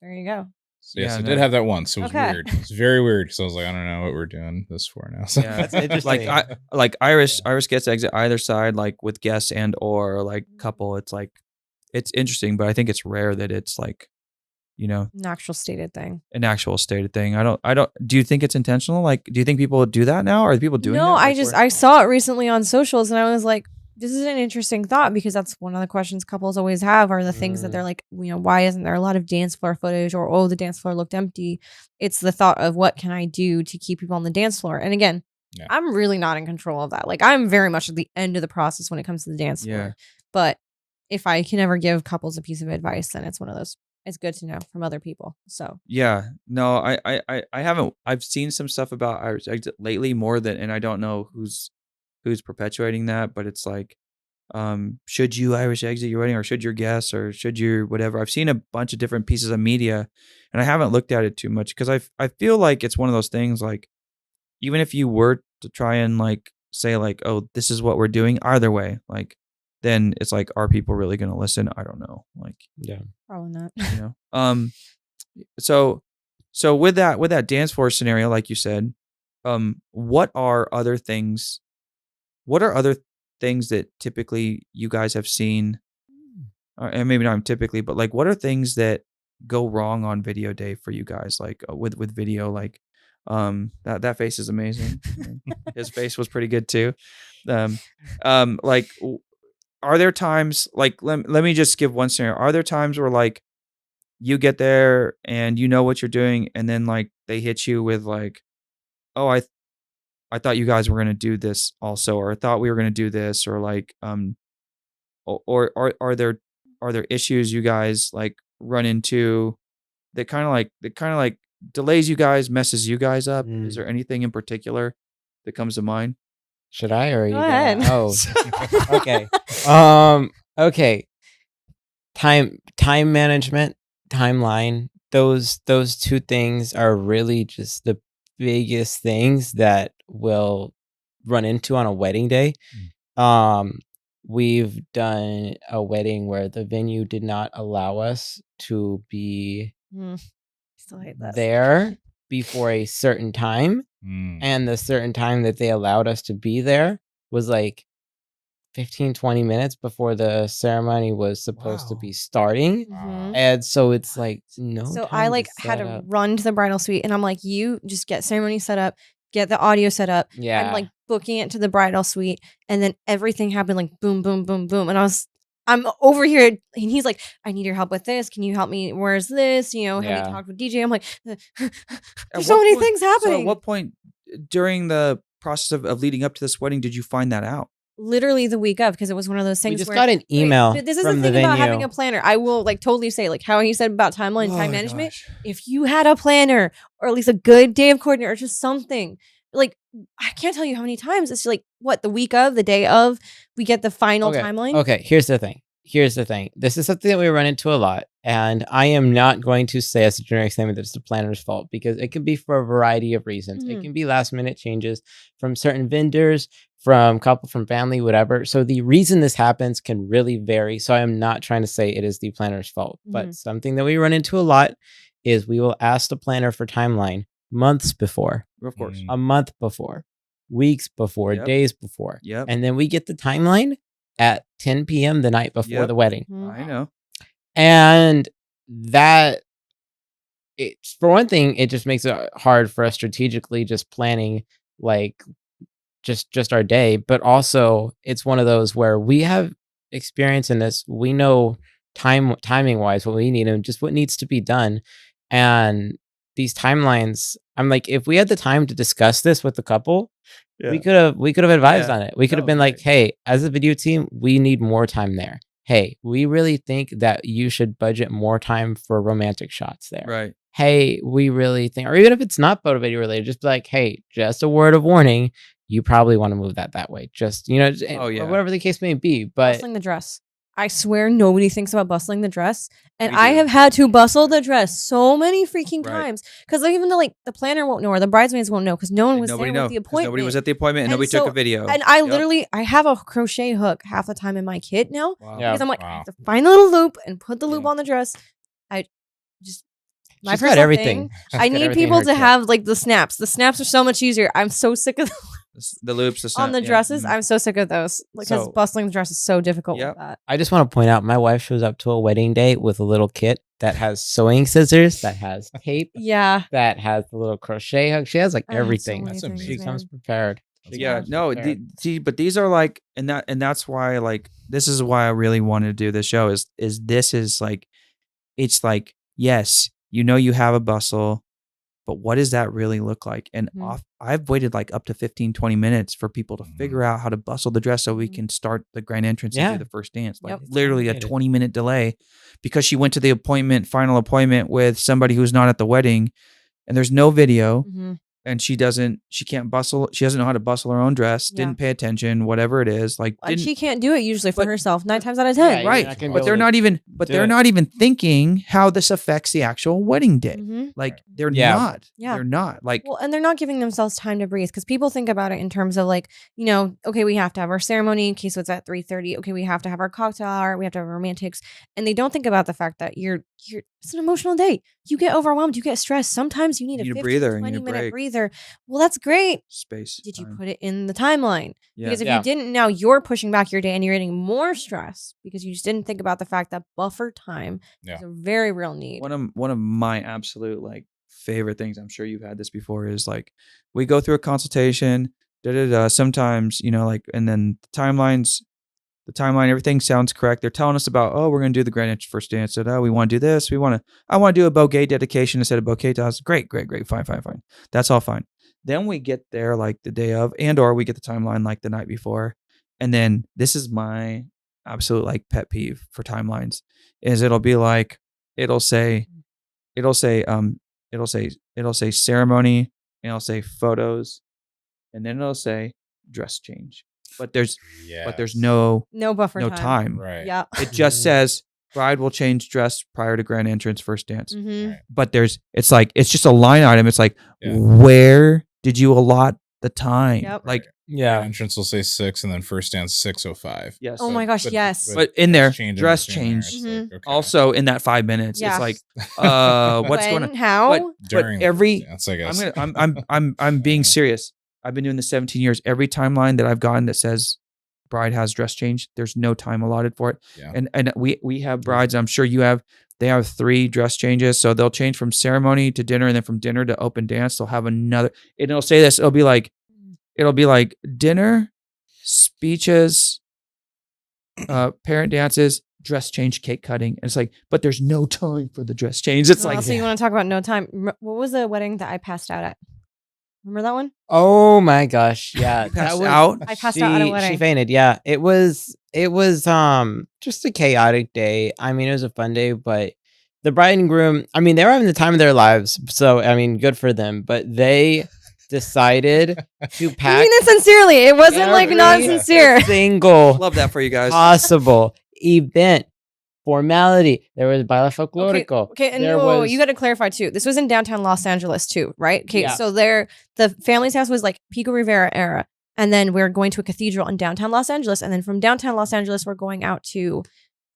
There you go. So yes, I did have that once. So it was weird. It's very weird because I was like, I don't know what we're doing this for now. So. Yeah, that's interesting. Like Irish guests exit either side, like with guests and or like couple. It's like, it's interesting, but I think it's rare that it's like, an actual stated thing. I don't. Do you think it's intentional? Like, do you think people do that now? Are people doing? No, that? I saw it recently on socials, and I was like, this is an interesting thought, because that's one of the questions couples always have, are the things that they're like, why isn't there a lot of dance floor footage, or, oh, the dance floor looked empty. It's the thought of, what can I do to keep people on the dance floor? And again, I'm really not in control of that. Like, I'm very much at the end of the process when it comes to the dance floor. But if I can ever give couples a piece of advice, then it's one of those. It's good to know from other people. So no, I haven't. I've seen some stuff about Irish exit lately more than, and I don't know who's perpetuating that, but it's like, should you Irish exit your wedding, or should your guests, or should you whatever. I've seen a bunch of different pieces of media, and I haven't looked at it too much because I feel like it's one of those things, like, even if you were to try and like say like, oh, this is what we're doing, either way, like, then it's like, are people really going to listen? I don't know. Like, probably not. So with that dance floor scenario, like you said, what are other things that typically you guys have seen, and maybe not typically, but like, what are things that go wrong on video day for you guys? Like with video, like, that face is amazing. His face was pretty good too. Like, are there times, like, let me just give one scenario. Are there times where like you get there and you know what you're doing, and then like they hit you with like, oh, I thought you guys were going to do this also, or I thought we were going to do this, or like, or are there issues you guys like run into that kind of like delays you guys, messes you guys up? Is there anything in particular that comes to mind? Should I, or are you Go ahead. Oh, okay. Okay. Time management, timeline. Those two things are really just the biggest things that we'll run into on a wedding day. We've done a wedding where the venue did not allow us to be Still hate that. there before a certain time, and the certain time that they allowed us to be there was like 15, 20 minutes before the ceremony was supposed to Wow. be starting. Mhm. And so it's like no So time I to like had set to up. run to the bridal suite, and I'm like, you just get ceremony set up, get the audio set up. Yeah. I'm like booking it to the bridal suite, and then everything happened like boom, boom, boom, boom, and I'm over here, and he's like, I need your help with this. Can you help me? Where's this? You know, have Yeah. you talked with DJ? I'm like, At there's so what many point- things So happening. at what point during the process of leading up to this wedding did you find that out? Literally the week of, because it was one of those things We just where got an email but this is from the the thing about venue. having a planner. I will like totally say, like how he said about timeline, Oh time my management. gosh. If you had a planner or at least a good day of coordinator or just something, like I can't tell you how many times it's like what the week of, the day of, we get the final timeline. Okay, here's the thing. This is something that we run into a lot, and I am not going to say as a generic statement that it's the planner's fault because it can be for a variety of reasons. It Mhm. can be last minute changes from certain vendors, from couple, from family, whatever. So the reason this happens can really vary. So I am not trying to say it is the planner's fault, but something that we run into a lot is we will ask the planner for timeline months before, Of course. Mm. a month before, weeks before, Yep. days before. Yep. And then we get the timeline at 10 p.m. the night before Yep. the wedding. Mhm. I know. And that, for one thing, it just makes it hard for us strategically just planning like just our day. But also, it's one of those where we have experience in this. We know timing wise what we need and just what needs to be done. And these timelines, I'm like, if we had the time to discuss this with the couple, we could have advised Yeah. on it. We could have No, been like, right. hey, as a video team, we need more time there. Hey, we really think that you should budget more time for romantic shots there. Right. Hey, we really think, or even if it's not photo video related, just be like, hey, just a word of warning, you probably want to move that way. Just, Oh, yeah. or whatever the case may be. But Bustling the dress. I swear nobody thinks about bustling the dress. And We I do. have had to bustle the dress so many freaking Right. times. Because even though like the planner won't know or the bridesmaids won't know because no one was Nobody there know. with the 'Cause appointment. Nobody was at the appointment and And nobody took so- a video. And I Yep. literally, I have a crochet hook half the time in my kit now. Wow. Yeah. Because I'm like, I Wow. have to find the little loop and put the loop Yeah. on the dress. I just, my she's got personal everything. thing, She's I got need everything in people her to kit. have like the snaps. The snaps are so much easier. I'm so sick of The loops, the on the snap, yeah. dresses. Mhm. I'm so sick of those because So- bustling the dress is so difficult Yep. with that. I just want to point out my wife shows up to a wedding day with a little kit that has sewing scissors, that has tape, Yeah. that has the little crochet hook. She has like I have so everything. many That's things, She comes man. prepared. That's Yeah, comes no, prepared. see, but these are like, and that's why, like, this is why I really wanted to do this show. Is this is like, it's like, yes, you have a bustle, but what does that really look like? And Mhm. I've waited like up to 15, 20 minutes for people to figure out how to bustle the dress so we Mhm. can start the grand entrance Yeah. and do the first dance. Like Yep. literally a Complicated. 20-minute delay because she went to the final appointment with somebody who's not at the wedding, and there's no video. Mhm. And she doesn't know how to bustle her own dress, Yeah. didn't pay attention, whatever it is. Like, And didn't, she can't do it usually for but- herself 9 times out of Yeah, 10. you're right. not gonna be But able they're to not even, do it. not even thinking how this affects the actual wedding day. Mhm. Like they're Yeah. not, Yeah. they're not like, Well, and they're not giving themselves time to breathe because people think about it in terms of like, okay, we have to have our ceremony in case it's at 3:30. Okay, we have to have our cocktail hour. We have to have our romantics, and they don't think about the fact that it's an emotional day. You get overwhelmed. You get stressed. Sometimes you need a You need a 15, breather, you need 20 a minute break. breather. Well, that's great. space. Did you time. put it in the timeline? Yeah. Because if Yeah. you didn't, now you're pushing back your day and you're getting more stress because you just didn't think about the fact that buffer time Yeah. is a very real need. One of my absolute like favorite things, I'm sure you've had this before, is like we go through a consultation, sometimes, like, and then the timeline, everything sounds correct. They're telling us about, oh, we're going to do the grand entrance first dance. So, oh, we want to do this. I want to do a bouquet dedication instead of bouquet toss. Great. Fine. That's all fine. Then we get there like the day of, or we get the timeline like the night before. And then this is my absolute like pet peeve for timelines is it'll say ceremony, and it'll say photos, and then it'll say dress change. But there's no No time. Right. Yeah. It just says bride will change dress prior to grand entrance first dance. Mhm. Right. But it's just a line item. It's like, Yeah. where did you allot the time? Yep. Like, Yeah. Entrance will say 6 and then first dance 6:05. yes. Oh my gosh, yes. But in there, change dress between there, change. it's Mhm. like, okay. Also in that 5 minutes, Yeah. it's like, what's going on? When? How? But During every first dance, I guess. I'm being serious. I've been doing this 17 years. Every timeline that I've gotten that says bride has dress change, there's no time allotted for it. Yeah. And we have brides, I'm sure you have, they have 3 dress changes. So they'll change from ceremony to dinner, and then from dinner to open dance. They'll have another, and it'll say this, it'll be like dinner, speeches, parent dances, dress change, cake cutting. And it's like, but there's no time for the dress change. It's like, so you want to talk about no time? What was the wedding that I passed out at? Remember that one? Oh my gosh. Yeah. passed out. I passed out at a wedding. She fainted. Yeah. It was just a chaotic day. I mean, it was a fun day, but the bride and groom, I mean, they were having the time of their lives. So, I mean, good for them. But they decided to pack. I mean it sincerely. It wasn't like not sincere. Single Love that for you guys. possible event. Formality. There was baile folklorico. Okay, and there was, you got to clarify too. This was in downtown Los Angeles too, right? Okay, Yeah. so the family's house was like Pico Rivera era, and then we're going to a cathedral in downtown Los Angeles, and then from downtown Los Angeles we're going out to,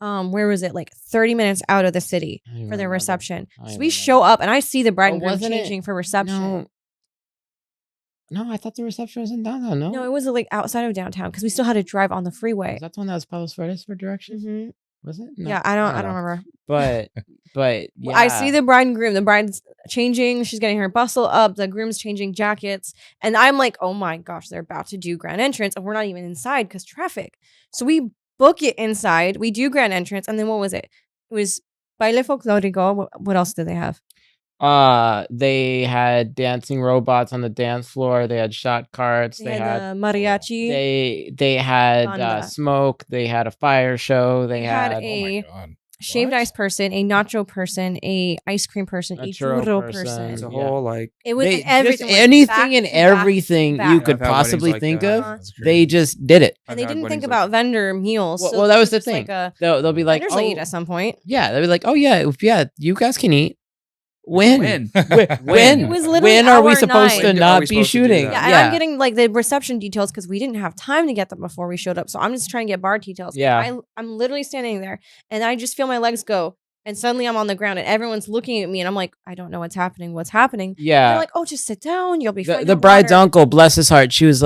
where was it? Like 30 minutes out of the city for their reception. So we show up, and I see the bride and groom changing for reception. No, I thought the reception was in downtown. No, it was like outside of downtown because we still had to drive on the freeway. Was that the one that was Palos Verdes for directions? Mm-hmm. Was it? No, Yeah, I don't remember. But yeah. I see the bride and groom. The bride's changing. She's getting her bustle up. The groom's changing jackets. And I'm like, oh my gosh, they're about to do grand entrance. And we're not even inside because traffic. So we book it inside. We do grand entrance. And then what was it? It was baile folklorico. What else did they have? They had dancing robots on the dance floor. They had shot carts. They had mariachi. They had Banda. smoke. They had a fire show. They had had a Oh my God. shaved What? ice person, a nacho person, a ice cream person, A a churro churro person. person. It's a Yeah. whole like, It was they, everything. just was anything back and to back everything to back. you could I've had weddings possibly like think that. of. That's They crazy. just did it. And I've they had didn't think weddings like about vendor meals. Well, so that it was the just thing. Like They'll be like, vendors oh, will eat at some point. yeah. They'll be like, oh yeah, you guys can eat. When? when? When? It was literally When are we hour supposed 9. to When are not we be supposed to do shooting? that? Yeah, and I'm getting like the reception details because we didn't have time to get them before we showed up. So I'm just trying to get bar details. And Yeah. I'm literally standing there and I just feel my legs go. And suddenly I'm on the ground and everyone's looking at me and I'm like, I don't know what's happening. What's happening? And Yeah. they're like, oh, just sit down. You'll be fine. The Have bride's water." uncle, bless his heart, he was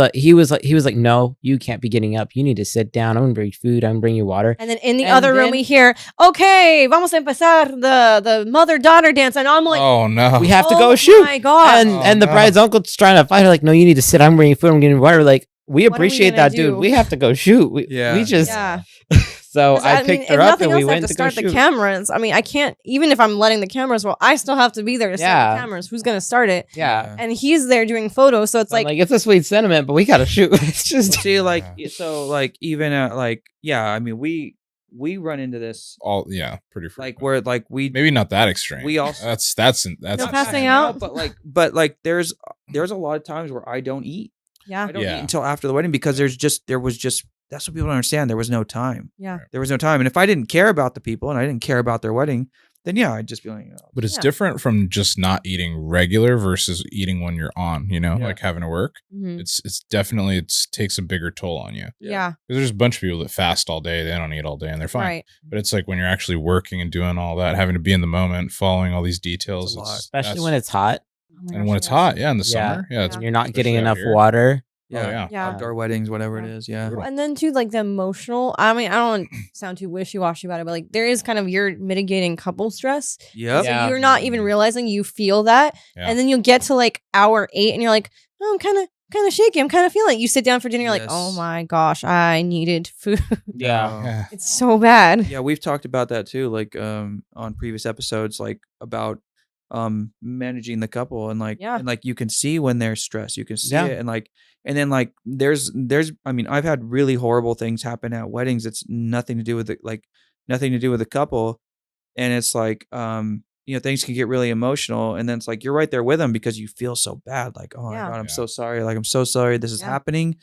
like, no, you can't be getting up. You need to sit down. I'm gonna bring you food. I'm gonna bring you water. And then in the And other room then- we hear, okay, vamos a empezar the mother-daughter dance. And I'm like, Oh no. We have to oh go shoot. my God. And the no. bride's uncle's trying to fight her, like, no, you need to sit. I'm bringing you food. I'm getting you water. Like, we What are we appreciate gonna that, dude. do? We have to go shoot. We just yeah. so 'Cause, I mean, picked if her up nothing and else, we I have went to to go start the shoot. cameras. I mean, I can't, even if I'm letting the cameras roll, I still have to be there to start Yeah. the cameras. Who's going to start it? Yeah. And he's there doing photos. So it's I'm like, it's a sweet sentiment, but we gotta shoot. It's just See, like, Yeah. so, like, even at, like, yeah, I mean, we run into this, All pretty like, frequent. where, like, we Maybe not that extreme. we also- that's No not passing passing out? but like, there's a lot of times where I don't eat. yeah. I don't Yeah. eat until after the wedding because there was just, that's what people don't understand. There was no time. Yeah. There was no time. And if I didn't care about the people and I didn't care about their wedding, then yeah, I'd just be like, oh, But it's Yeah. different from just not eating regular versus eating when you're on, Yeah. like having to work. Mhm. It's definitely, takes a bigger toll on you. Yeah. Because there's a bunch of people that fast all day, they don't eat all day and they're fine. Right. But it's like when you're actually working and doing all that, having to be in the moment, following all these details. It's a lot. especially when it's hot Oh my and gosh, when it's yes. hot, yeah, in the Yeah. summer. Yeah, it's Yeah. you're not getting Especially out enough here. water. yeah, yeah. Yeah. outdoor weddings, whatever it is. Yeah. And then too, like the emotional. I mean, I don't want to sound too wishy-washy about it, but like there is kind of your mitigating couple stress. Yep. So Yeah. you're not even realizing you feel that, Yeah. and then you'll get to like hour 8, and you're like, oh, I'm kind of shaky. I'm kind of feeling it. You sit down for dinner, you're like, Yes. oh my gosh, I needed food. Yeah. Yeah. It's so bad. Yeah, we've talked about that too, like on previous episodes, like about managing the couple and like Yeah. and like you can see when they're stressed. You can see Yeah. it and like and then like there's I mean, I've had really horrible things happen at weddings. It's nothing to do with nothing to do with the couple. And it's like things can get really emotional and then it's like you're right there with them because you feel so bad. Like, oh my Yeah. God, I'm Yeah. so sorry. Like I'm so sorry this is Yeah. happening.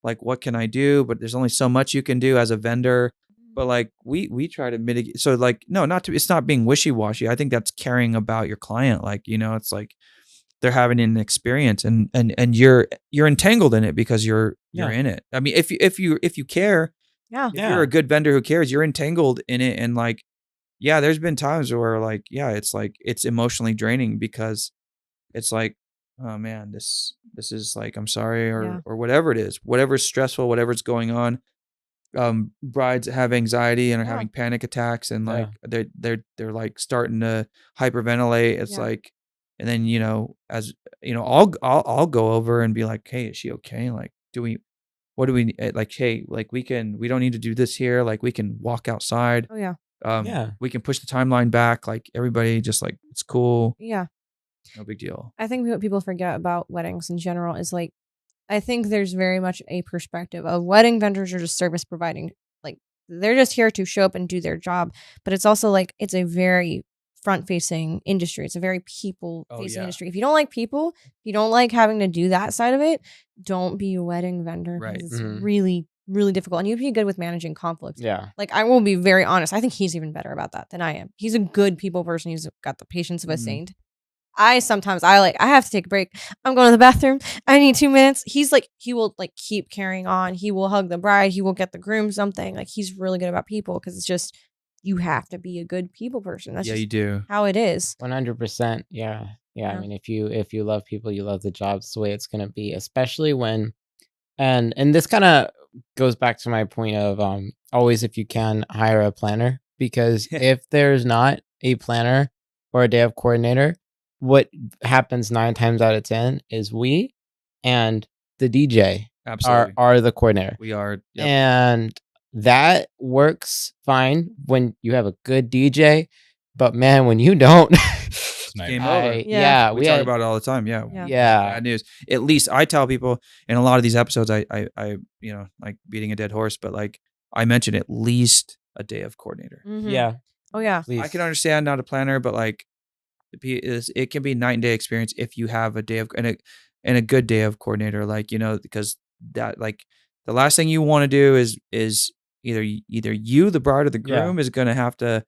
Like what can I do? But there's only so much you can do as a vendor. But like we try to mitigate. So like no, it's not being wishy-washy. I think that's caring about your client. Like it's like they're having an experience and you're entangled in it because you're Yeah. in it. I mean, if you care, Yeah. if you're a good vendor who cares, you're entangled in it. And like, yeah, there's been times where like, yeah, it's like it's emotionally draining because it's like oh man, this is like, I'm sorry, or whatever it is, whatever's stressful, whatever's going on. Brides have anxiety and are having panic attacks, and like they're like starting to hyperventilate. It's like, and then as I'll go over and be like, hey, is she okay? Like, what do we like? Hey, like we don't need to do this here. Like we can walk outside. Oh yeah. We can push the timeline back. Like everybody just like, it's cool. Yeah. No big deal. I think what people forget about weddings in general is like, I think there's very much a perspective of wedding vendors are just service providing. Like they're just here to show up and do their job. But it's also like, it's a very front facing industry. It's a very people facing industry. If you don't like people, if you don't like having to do that side of it, don't be a wedding vendor. Right. It's really, really difficult. And you'd be good with managing conflict. Yeah. Like I will be very honest. I think he's even better about that than I am. He's a good people person. He's got the patience of a saint. I have to take a break. I'm going to the bathroom. I need 2 minutes. He's like, he will like keep carrying on. He will hug the bride. He will get the groom something. Like he's really good about people because it's just, you have to be a good people person. That's just you do. how it is. 100%. Yeah. I mean, if you love people, you love the job. It's the way it's going to be, especially when, and this kind of goes back to my point of always, if you can, hire a planner, because if there's not a planner or a day of coordinator, what happens 9 times out of 10 is we and the DJ are the coordinator. We are. Yep. And that works fine when you have a good DJ, but man, when you don't, game over. Yeah, we talk about it all the time. Yeah. Bad news. At least I tell people in a lot of these episodes, I like beating a dead horse, but like I mention at least a day of coordinator. Yeah. Oh yeah. Please. I can understand not a planner, but like it can be a night and day experience if you have a day of and a good day of coordinator, like because that, like, the last thing you want to do is either you, the bride, or the groom is going to have to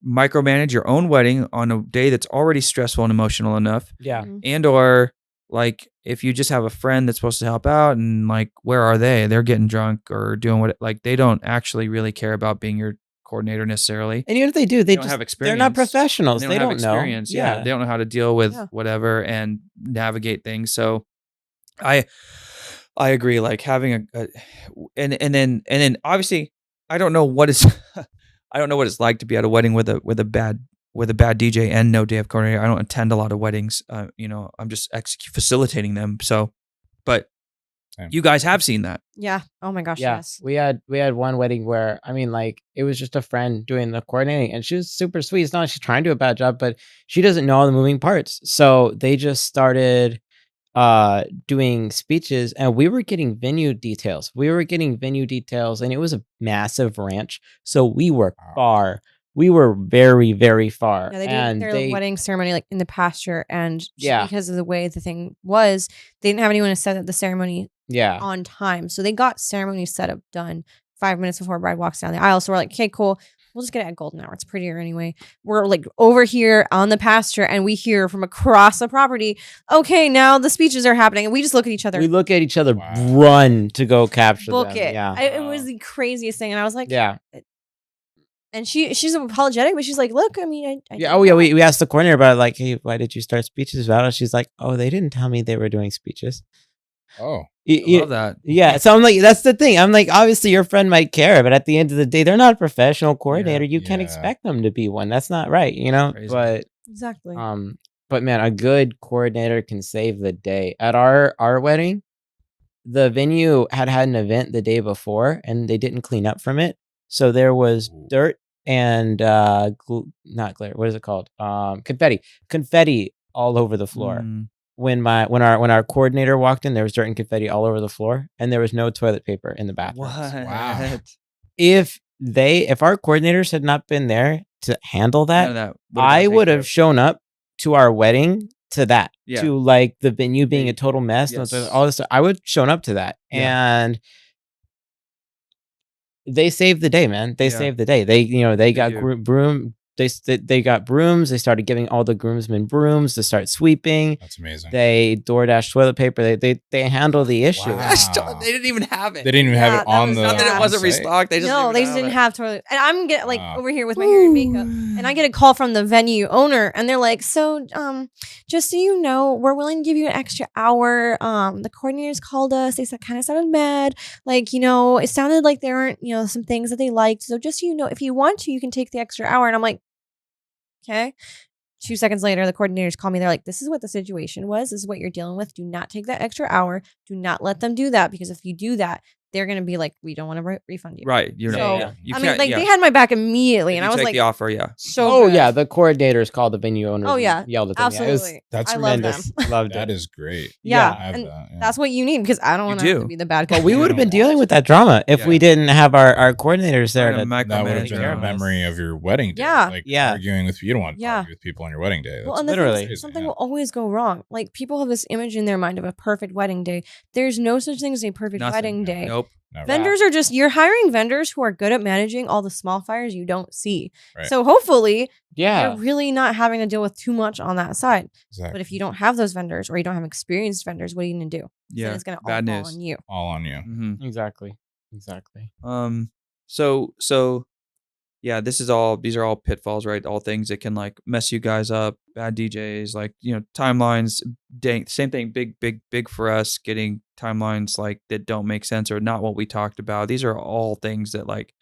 micromanage your own wedding on a day that's already stressful and emotional enough. Yeah. And or like if you just have a friend that's supposed to help out and like, where are they? They're getting drunk or doing what, like, they don't actually really care about being your coordinator necessarily. And even if they do, they don't just have experience. They're not professionals. They don't know. Yeah. They don't know how to deal with whatever and navigate things. So I agree. Like having and then obviously I don't know what it's like to be at a wedding with a bad DJ and no day of coordinator. I don't attend a lot of weddings. I'm just facilitating them. So, but you guys have seen that. Yeah. Oh my gosh. Yeah. Yes. We had one wedding where, I mean, like, it was just a friend doing the coordinating, and she was super sweet. It's not like she's trying to do a bad job, but she doesn't know all the moving parts. So they just started doing speeches, and we were getting venue details. And it was a massive ranch. So we were far. We were very, very far. Yeah, they did their wedding ceremony like in the pasture, and because of the way the thing was, they didn't have anyone to set up the ceremony on time. So they got ceremony setup done 5 minutes before bride walks down the aisle. So we're like, okay, cool. We'll just get it at golden hour. It's prettier anyway. We're like over here on the pasture, and we hear from across the property, okay, now the speeches are happening. And we just look at each other. We look at each other, run to go capture book them. it. Yeah. It was the craziest thing. And I was like, yeah. And she's apologetic, but she's like, look, I mean, we asked the coordinator about it, like, hey, why did you start speeches about it? She's like, oh, they didn't tell me they were doing speeches. Oh, I love that. Yeah. So I'm like, that's the thing. I'm like, obviously your friend might care, but at the end of the day, they're not a professional coordinator. You can't expect them to be one. That's not right, Crazy. But exactly. But man, a good coordinator can save the day. At our wedding, the venue had an event the day before, and they didn't clean up from it. So there was dirt and not glitter. What is it called? Confetti all over the floor. When our coordinator walked in, there was dirt and confetti all over the floor, and there was no toilet paper in the bathrooms. What? Wow. If our coordinators had not been there to handle that, I would have shown up to our wedding to like the venue being a total mess. Yes. All this stuff. I would have shown up to that, and they saved the day, man. They saved the day. They got broom they got brooms. They started giving all the groomsmen brooms to start sweeping. That's amazing. They DoorDash toilet paper. They handle the issue. Wow. They didn't even have it. They didn't even have it that on was- the. Not that Yeah. it wasn't site? restocked. They just didn't have toilet. And I'm getting like Wow. over here with my hair and makeup, and I get a call from the venue owner, and they're like, "So, just so you know, we're willing to give you an extra hour. The coordinators called us. They kind of sounded mad. Like, it sounded like there aren't, some things that they liked. So just so you know, if you want to, you can take the extra hour." And I'm like, okay. 2 seconds later, the coordinators call me. They're like, "This is what the situation was. This is what you're dealing with. Do not take that extra hour. Do not let them do that, because if you do that, they're going to be like, we don't want to refund you." Right. You know. So, yeah. You I can't. mean, like they had my back immediately, and I was take like, the offer. Yeah. so Oh good. yeah, the coordinators called the venue owners. Oh, and yeah. yelled at them. Yeah, it was Absolutely. That's I love tremendous. them. Loved That it. is great. Yeah, I have and that, yeah. that's what you need, because I don't want to have do. to be the bad guy. But we would have been Yeah. dealing with that drama if Yeah. we didn't have our coordinators there. Trying to To, That would have micromanage been care the of us. memory of your wedding day. Yeah. Like Yeah. arguing with you don't want to Yeah. argue with people on your wedding day. Well, That's and the thing literally- is, something yeah. will always go wrong. Like people have this image in their mind of a perfect wedding day. There's no such thing as a perfect Nothing. wedding day. Nope. never. Vendors are just, you're hiring vendors who are good at managing all the small fires you don't see. Right. So hopefully yeah. you're really not having to deal with too much on that side. Exactly. But if you don't have those vendors, or you don't have experienced vendors, what are you going to do? Yeah. Then it's going to all Bad fall news. on you. all on you. hmm Exactly. So yeah, these are all pitfalls, right? All things that can like mess you guys up. Bad DJs, like timelines. Same thing. Big for us. Getting timelines like that don't make sense or not what we talked about. These are all things that like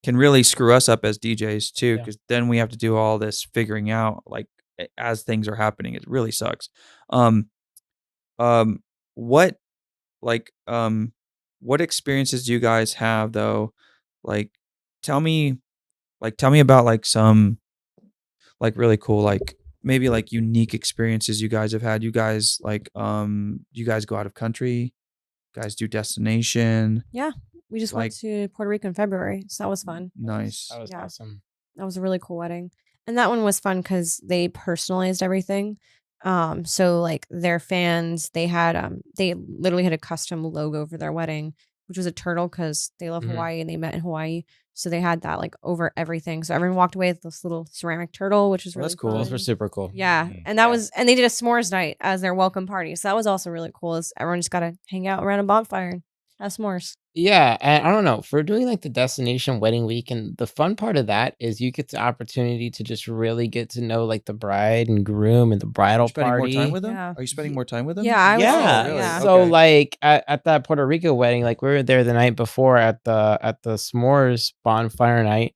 can really screw us up as DJs too, Yeah. because then we have to do all this figuring out like as things are happening. It really sucks. What what experiences do you guys have though? Like, tell me about like some like really cool like maybe like unique experiences you guys have had. You guys like you guys go out of country, you guys do destination. We just Like- went to Puerto Rico in February, so that was fun. Nice. That was Yeah. awesome. That was a really cool wedding. And that one was fun because they personalized everything. So like their fans, they literally had a custom logo for their wedding, which was a turtle because they love Mhm. Hawaii and they met in Hawaii. So they had that like over everything. So everyone walked away with this little ceramic turtle, which was Oh, really that's cool. fun. Those were super cool. Yeah. Mhm. And that Yeah. was, and they did a s'mores night as their welcome party. So that was also really cool. Is everyone just got to hang out around a bonfire and have s'mores. Yeah, and I don't know, for doing like the destination wedding week, and the fun part of that is you get the opportunity to just really get to know like the bride and groom and the Are bridal you spending party. more time with them? Yeah. Are you spending more time with them? Yeah, I would say Yeah. so, yeah. So Okay. like at that Puerto Rico wedding, like we were there the night before at the s'mores bonfire night.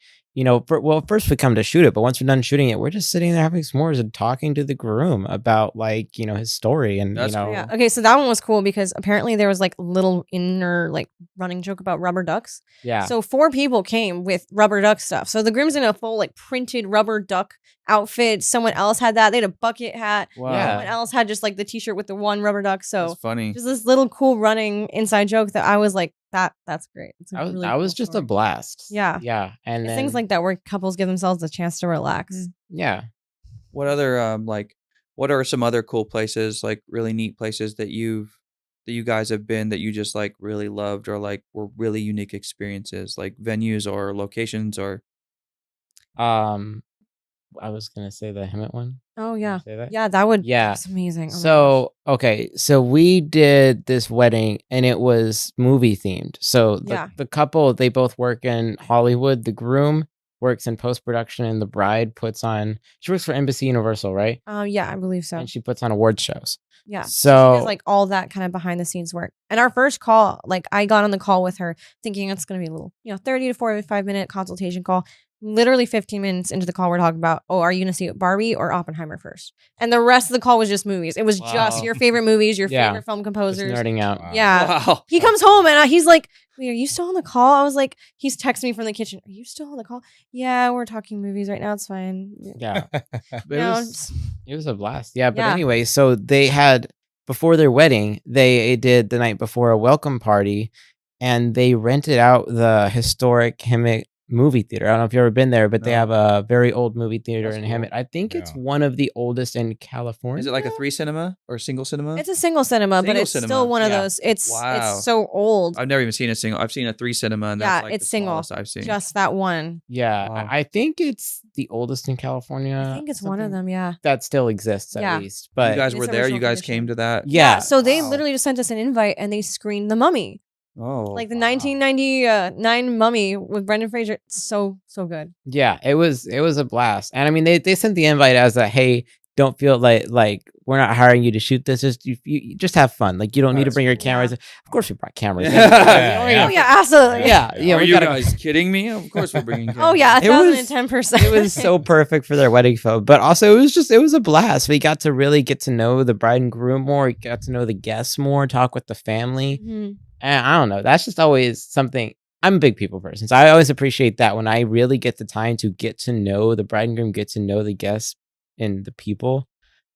First we come to shoot it, but once we're done shooting it, we're just sitting there having s'mores and talking to the groom about like, his story and That's cool. Yeah. Okay, so that one was cool because apparently there was like little inner like running joke about rubber ducks. yeah. So 4 people came with rubber duck stuff. So the groom's in a full like printed rubber duck outfit. Someone else had that. They had a bucket hat. Wow. Yeah. Someone else had just like the t-shirt with the one rubber duck. So That's funny. just this little cool running inside joke that I was like, that's great. It's a That was, really that was cool just story. a blast. Yeah. Yeah. And It's then, things like that where couples give themselves a chance to relax. yeah. What other what are some other cool places, like really neat places that you guys have been that you just like really loved or like were really unique experiences, like venues or locations or I was gonna say the Hemet one. Oh Did yeah. you say that? Yeah, that would Yeah. that's amazing. Oh my gosh. So okay, so we did this wedding and it was movie themed. So Yeah. the couple, they both work in Hollywood. The groom works in post production, and the bride she works for Embassy Universal, right? Yeah, I believe so. And she puts on award shows. Yeah. She So does like all that kind of behind the scenes work. And our first call, like I got on the call with her thinking it's going to be a little, 30 to 45-minute consultation call. Literally 15 minutes into the call, we're talking about, are you going to see Barbie or Oppenheimer first? And the rest of the call was just movies. It was Wow. just your favorite movies, your Yeah. favorite film just composers. nerding out. Wow. Yeah. wow. He comes home and he's like, wait, are you still on the call? I was like, he's texting me from the kitchen. Are you still on the call? Yeah, we're talking movies right now. It's fine. Yeah. But You know, just- it was a blast. Yeah. But Yeah. anyway, so they had, before their wedding, they did the night before a welcome party, and they rented out the historic movie theater. I don't know if you've ever been there, but they No. have a very old movie theater That's in cool. Hemet. I think it's Yeah. one of the oldest in California. Is it like a 3 cinema or single cinema? It's a single cinema, but Single it's cinema. still one of Yeah. those. It's Wow. so old. I've never even seen a single. I've seen a 3 cinema, and that's Yeah, like it's the single. smallest I've seen. Just that one. Yeah, Wow. I think it's the oldest in California. I think it's one of something them. Yeah. that still exists Yeah. at least. But you guys It were is there. You original guys condition. came to that. yeah, So they Wow. literally just sent us an invite and they screened The Mummy, Oh, like the wow. 1999 Mummy with Brendan Fraser. It's so good. yeah, it was a blast. And I mean, they sent the invite as a, hey, don't feel like we're not hiring you to shoot this. Just you just have fun. Like, you don't need to That's bring your cool. cameras. Yeah. Of course, we brought cameras. Yeah. Oh yeah, absolutely. yeah. Are We you gotta, guys kidding me? Of course we're bringing. Oh yeah, It was- 1010%. it was so perfect for their wedding photo, but also it was a blast. We got to really get to know the bride and groom more. We got to know the guests more, talk with the family. Mhm. And I don't know, that's just always something. I'm a big people person, so I always appreciate that when I really get the time to get to know the bride and groom, get to know the guests and the people.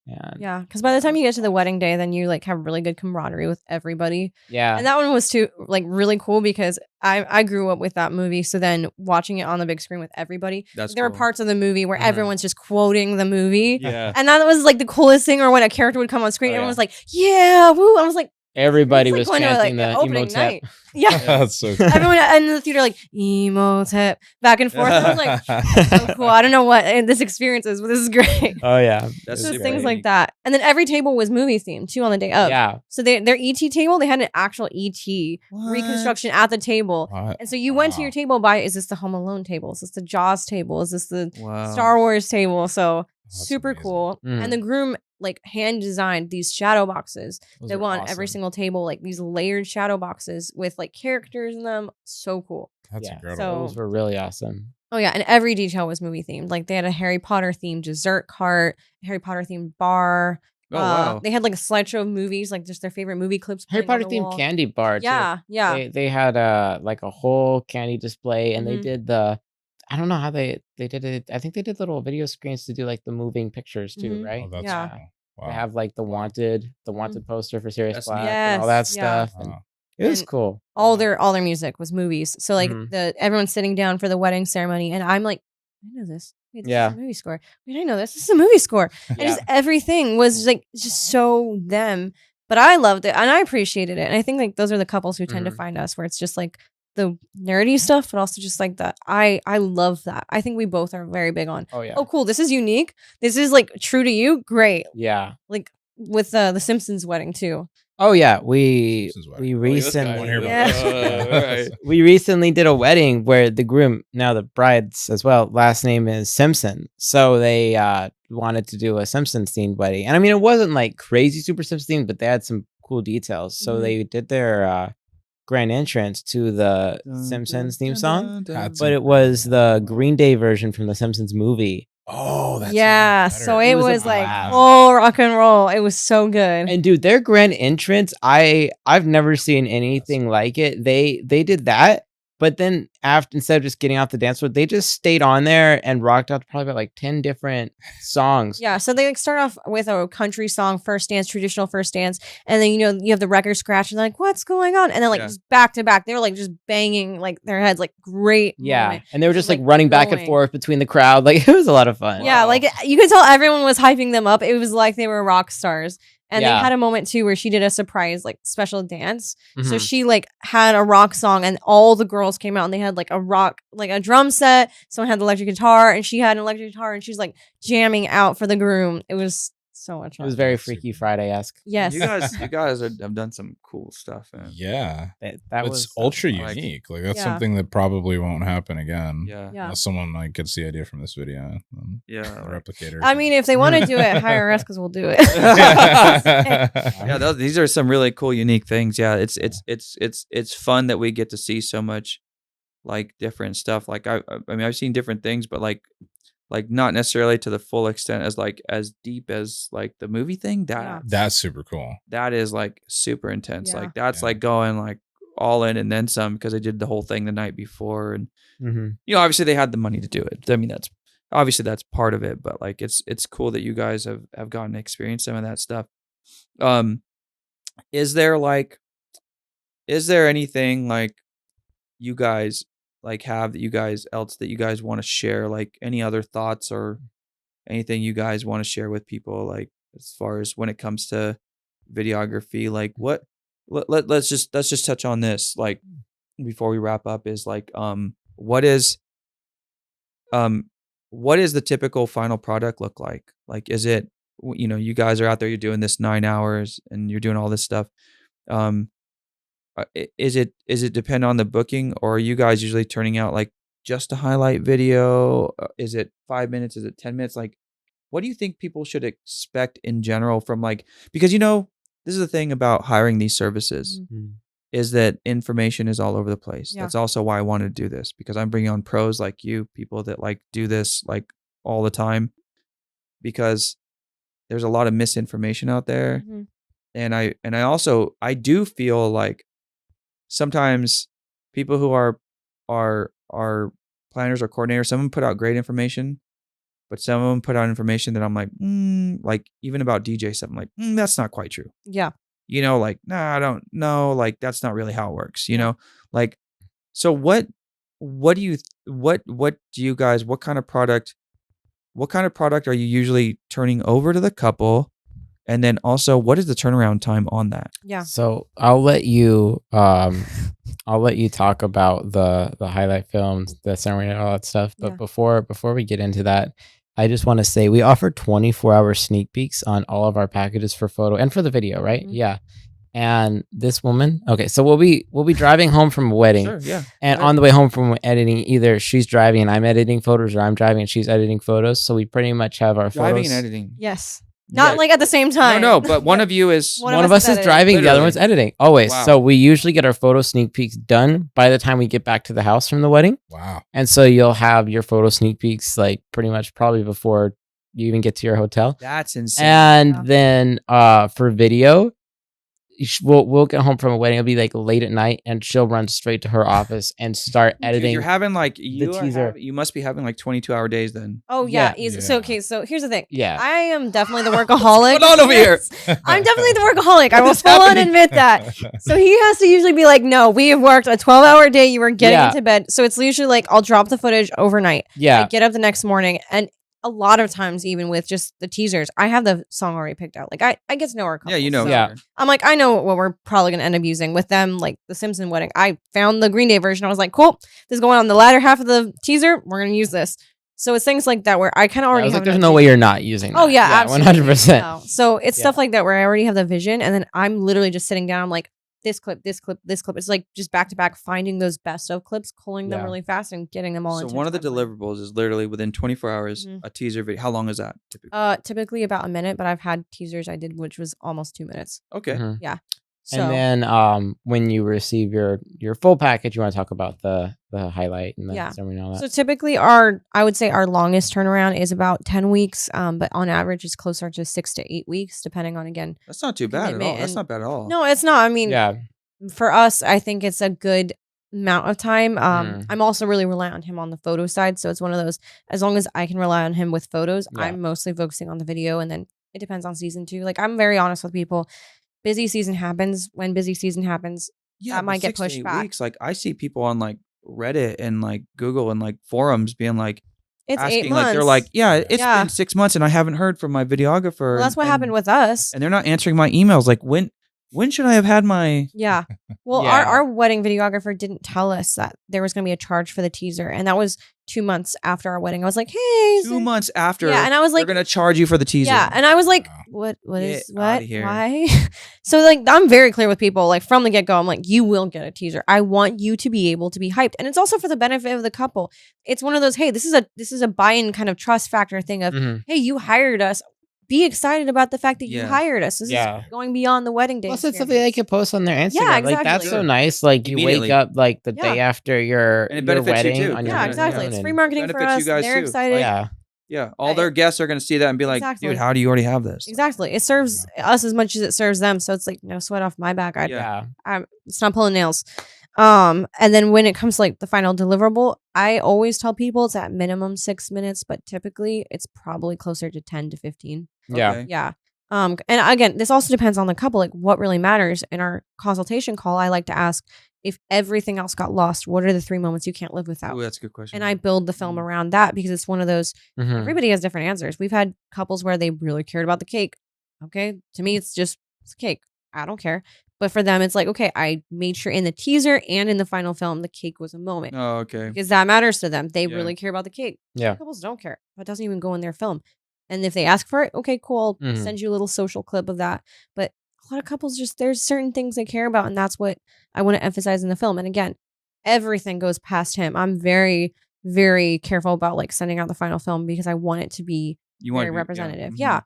And Yeah, because by the time you get to the wedding day, then you like have really good camaraderie with everybody. yeah, And that one was too like really cool because I grew up with that movie. So then watching it on the big screen with everybody, That's there were cool. parts of the movie where Mhm. everyone's just quoting the movie. Yeah. And that was like the coolest thing, or when a character would come on screen, Oh, everyone yeah. was like, yeah, woo. I was like, everybody it's was like going to, chanting like, the opening emotep. night. Yeah. That's so cool. Everyone in the theater like emotep back and forth. I was like, so cool. I don't know what this experience is, but this is great. Oh yeah, That's So super things unique. like that. And then every table was movie themed too on the day of. yeah. So their ET table, they had an actual ET reconstruction at the table. What? And so you went to Wow. your table by, is this the Home Alone table? Is this the Jaws table? Is this the Wow. Star Wars table? So That's super amazing. cool. Mm. And the groom like hand designed these shadow boxes. Those They were went on every awesome. single table, like these layered shadow boxes with like characters in them. So cool. That's Yeah, incredible. so- Those were really awesome. Oh yeah, and every detail was movie themed. Like they had a Harry Potter themed dessert cart, a Harry Potter themed bar. Oh wow. They had like a slideshow of movies, like just their favorite movie clips. Harry playing on Potter the themed wall. candy bar. Too. Yeah, yeah. They had like a whole candy display, and they Mhm. did the. I don't know how they did it. I think they did little video screens to do like the moving pictures too, Mhm. right? Oh, that's Yeah. cool. Wow. They have like the wanted poster for Sirius That's Black neat. and all that Yes, yeah. stuff. And Wow. it was And cool. all their music was movies. So like Mhm. everyone's sitting down for the wedding ceremony, and I'm like, I know this. Wait, this Yeah. is a movie score. Wait, I know this. This is a movie score. And Yeah. just everything was like just so them. But I loved it and I appreciated it. And I think like those are the couples who tend to Mhm. find us, where it's just like the nerdy stuff, but also just like that. I love that. I think we both are very big on. Oh yeah. Oh, cool. This is unique. This is like true to you. Great. Yeah. Like with the Simpsons wedding too. Oh yeah. We Simpsons wedding. recently hear about Yeah. this. Alright. we recently did a wedding where the groom, now the bride's as well, last name is Simpson. So they wanted to do a Simpsons themed wedding. And I mean, it wasn't like crazy super Simpsons themed, but they had some cool details. So Mhm. they did their grand entrance to the Simpsons theme song, That's but it was the Green Day version from the Simpsons movie. Oh, that's Yeah. even So better. it was a was like blast. full rock and roll. It was so good. And dude, their grand entrance, I've never seen anything like it. They did that, but then instead of just getting off the dance floor, they just stayed on there and rocked out probably about like 10 different songs. Yeah, so they like start off with a country song, first dance, traditional first dance, and then you have the record scratch, and they're like, "What's going on?" And then like Yeah. just back to back, they were like just banging like their heads, like great. Yeah, moment. and they were Just, just like like, running back and going. forth between the crowd. Like it was a lot of fun. Yeah, Wow. like you could tell everyone was hyping them up. It was like they were rock stars. And Yeah. they had a moment too where she did a surprise like special dance. So Mhm. she like had a rock song, and all the girls came out and they had like a rock, like a drum set. Someone had the electric guitar, and she had an electric guitar, and she's like jamming out for the groom. It was so much It fun. was very That's super Freaky Friday esque. Yes. You guys have done some cool stuff. Man. Yeah. That It's was ultra like- unique. Like that's Yeah. something that probably won't happen again. Yeah. Yeah. Unless someone like gets the idea from this video. Yeah. Replicator. I mean, if they want to do it, hire us because we'll do it. Yeah, these are some really cool, unique things. Yeah, it's fun that we get to see so much like different stuff. Like I mean, I've seen different things, but like not necessarily to the full extent as deep as like the movie thing. Yeah. That's super cool. That is like super intense. Yeah. Like that's Yeah. like going like all in and then some, because they did the whole thing the night before, and Mhm. obviously they had the money to do it. I mean, that's part of it, but like it's cool that you guys have gotten to experience some of that stuff. Is there anything like you guys like have that you guys want to share? Like any other thoughts or anything you guys want to share with people? Like as far as when it comes to videography, like what? Let's just touch on this. Like before we wrap up, is like what is the typical final product look like? Like is it, you know, you guys are out there, you're doing this 9 hours and you're doing all this stuff. Is it depend on the booking, or are you guys usually turning out like just a highlight video? Is it 5 minutes? Is it 10 minutes? Like, what do you think people should expect in general from like, because you know, this is the thing about hiring these services is that information is all over the place. Yeah. That's also why I wanted to do this, because I'm bringing on pros like you, people that like do this like all the time, because there's a lot of misinformation out there. And I also do feel like sometimes people who are planners or coordinators, some of them put out great information, but some of them put out information that I'm like even about DJ stuff, I'm like, that's not quite true. Yeah. You know, like, nah, I don't know. Like, that's not really how it works, you know? Like, so what kind of product are you usually turning over to the couple? And then also, what is the turnaround time on that? Yeah. So I'll let you talk about the highlight films, the ceremony, and all that stuff. But before we get into that, I just want to say we offer 24-hour sneak peeks on all of our packages for photo and for the video, right? Yeah. And this woman, okay, so we'll be driving home from a wedding. Sure, yeah. And on the way home from editing, either she's driving and I'm editing photos, or I'm driving and she's editing photos. So we pretty much have our Driving photos. and editing. Yes. Not like at the same time. No, but one of you is one of us is driving, the other one's editing. Always. Wow. So we usually get our photo sneak peeks done by the time we get back to the house from the wedding. Wow. And so you'll have your photo sneak peeks like pretty much probably before you even get to your hotel. That's insane. And then for video, we'll get home from a wedding. It'll be like late at night, and she'll run straight to her office and start editing. Dude, you're having like teaser. You must be having like 22-hour days then. Oh yeah, Yeah. easy. So okay, so here's the thing. Yeah. I am definitely the workaholic. What's going on over here? I'm definitely the workaholic. I will full on admit that. So he has to usually be like, no, we have worked a 12-hour day. You were getting into bed. So it's usually like I'll drop the footage overnight. Yeah. I get up the next morning, and a lot of times, even with just the teasers, I have the song already picked out. Like I get to know our couple. Yeah, you know. So Yeah. I'm like, I know what we're probably gonna end up using with them. Like the Simpson wedding, I found the Green Day version. I was like, cool, this is going on the latter half of the teaser. We're gonna use this. So it's things like that where I kind of already have. There's no way you're not using that. Oh yeah, absolutely. 100%. No. So it's stuff like that where I already have the vision, and then I'm literally just sitting down. I'm like, this clip, this clip, this clip. It's like just back to back, finding those best of clips, culling them really fast, and getting them all. So into one of the a timeline. deliverables is literally within 24 hours a teaser video. How long is that typically? Typically about a minute, but I've had teasers I did which was almost 2 minutes. Okay. Mhm. Yeah. So, And then when you receive your full package, you want to talk about the highlight and the ceremony and all that. So typically I would say our longest turnaround is about 10 weeks, but on average it's closer to 6 to 8 weeks, depending on, again. That's not too bad at all. That's not bad at all. No, it's not. I mean, yeah. For us, I think it's a good amount of time. I'm also really relying on him on the photo side. So it's one of those, as long as I can rely on him with photos, I'm mostly focusing on the video. And then it depends on season too. Like I'm very honest with people. Busy season happens. When busy season happens, that might get pushed back. Weeks, like I see people on like Reddit and like Google and like forums being like, it's asking, 8 months. like they're like, it's been 6 months and I haven't heard from my videographer. Well, that's what happened with us. And they're not answering my emails. Like when should I have had my? Yeah. Well, our wedding videographer didn't tell us that there was going to be a charge for the teaser. And that was 2 months after our wedding. I was like, hey. 2 months after. Yeah. And I was like, they're going to charge you for the teaser. Yeah. And I was like, what? Why? So like, I'm very clear with people, like from the get go, I'm like, you will get a teaser. I want you to be able to be hyped. And it's also for the benefit of the couple. It's one of those, hey, this is a buy-in kind of trust factor thing of, hey, you hired us. Be excited about the fact that you hired us. This is going beyond the wedding day. Plus, it's something they can post on their Instagram. Yeah, exactly. Like that's so nice. Like you wake up like the day after your wedding. You too. On your exactly. It's free marketing for us. They're excited. Yeah. All their guests are going to see that and be like, dude, how do you already have this? Exactly. It serves us as much as it serves them. So it's like no sweat off my back. It's not pulling nails. And then when it comes to like the final deliverable, I always tell people it's at minimum 6 minutes, but typically it's probably closer to 10 to 15. Yeah. Okay. Yeah. And again, this also depends on the couple, like what really matters. In our consultation call, I like to ask, if everything else got lost, what are the 3 moments you can't live without? Oh, that's a good question. And I build the film around that because it's one of those, everybody has different answers. We've had couples where they really cared about the cake. Okay. To me, it's a cake. I don't care. But for them, it's like, okay, I made sure in the teaser and in the final film, the cake was a moment. Oh, okay. Because that matters to them. They really care about the cake. Yeah. Couples don't care. That doesn't even go in their film. And if they ask for it, okay, cool. I'll send you a little social clip of that. But a lot of couples there's certain things they care about. And that's what I want to emphasize in the film. And again, everything goes past him. I'm very, very careful about like sending out the final film because I want it to be very representative. Yeah.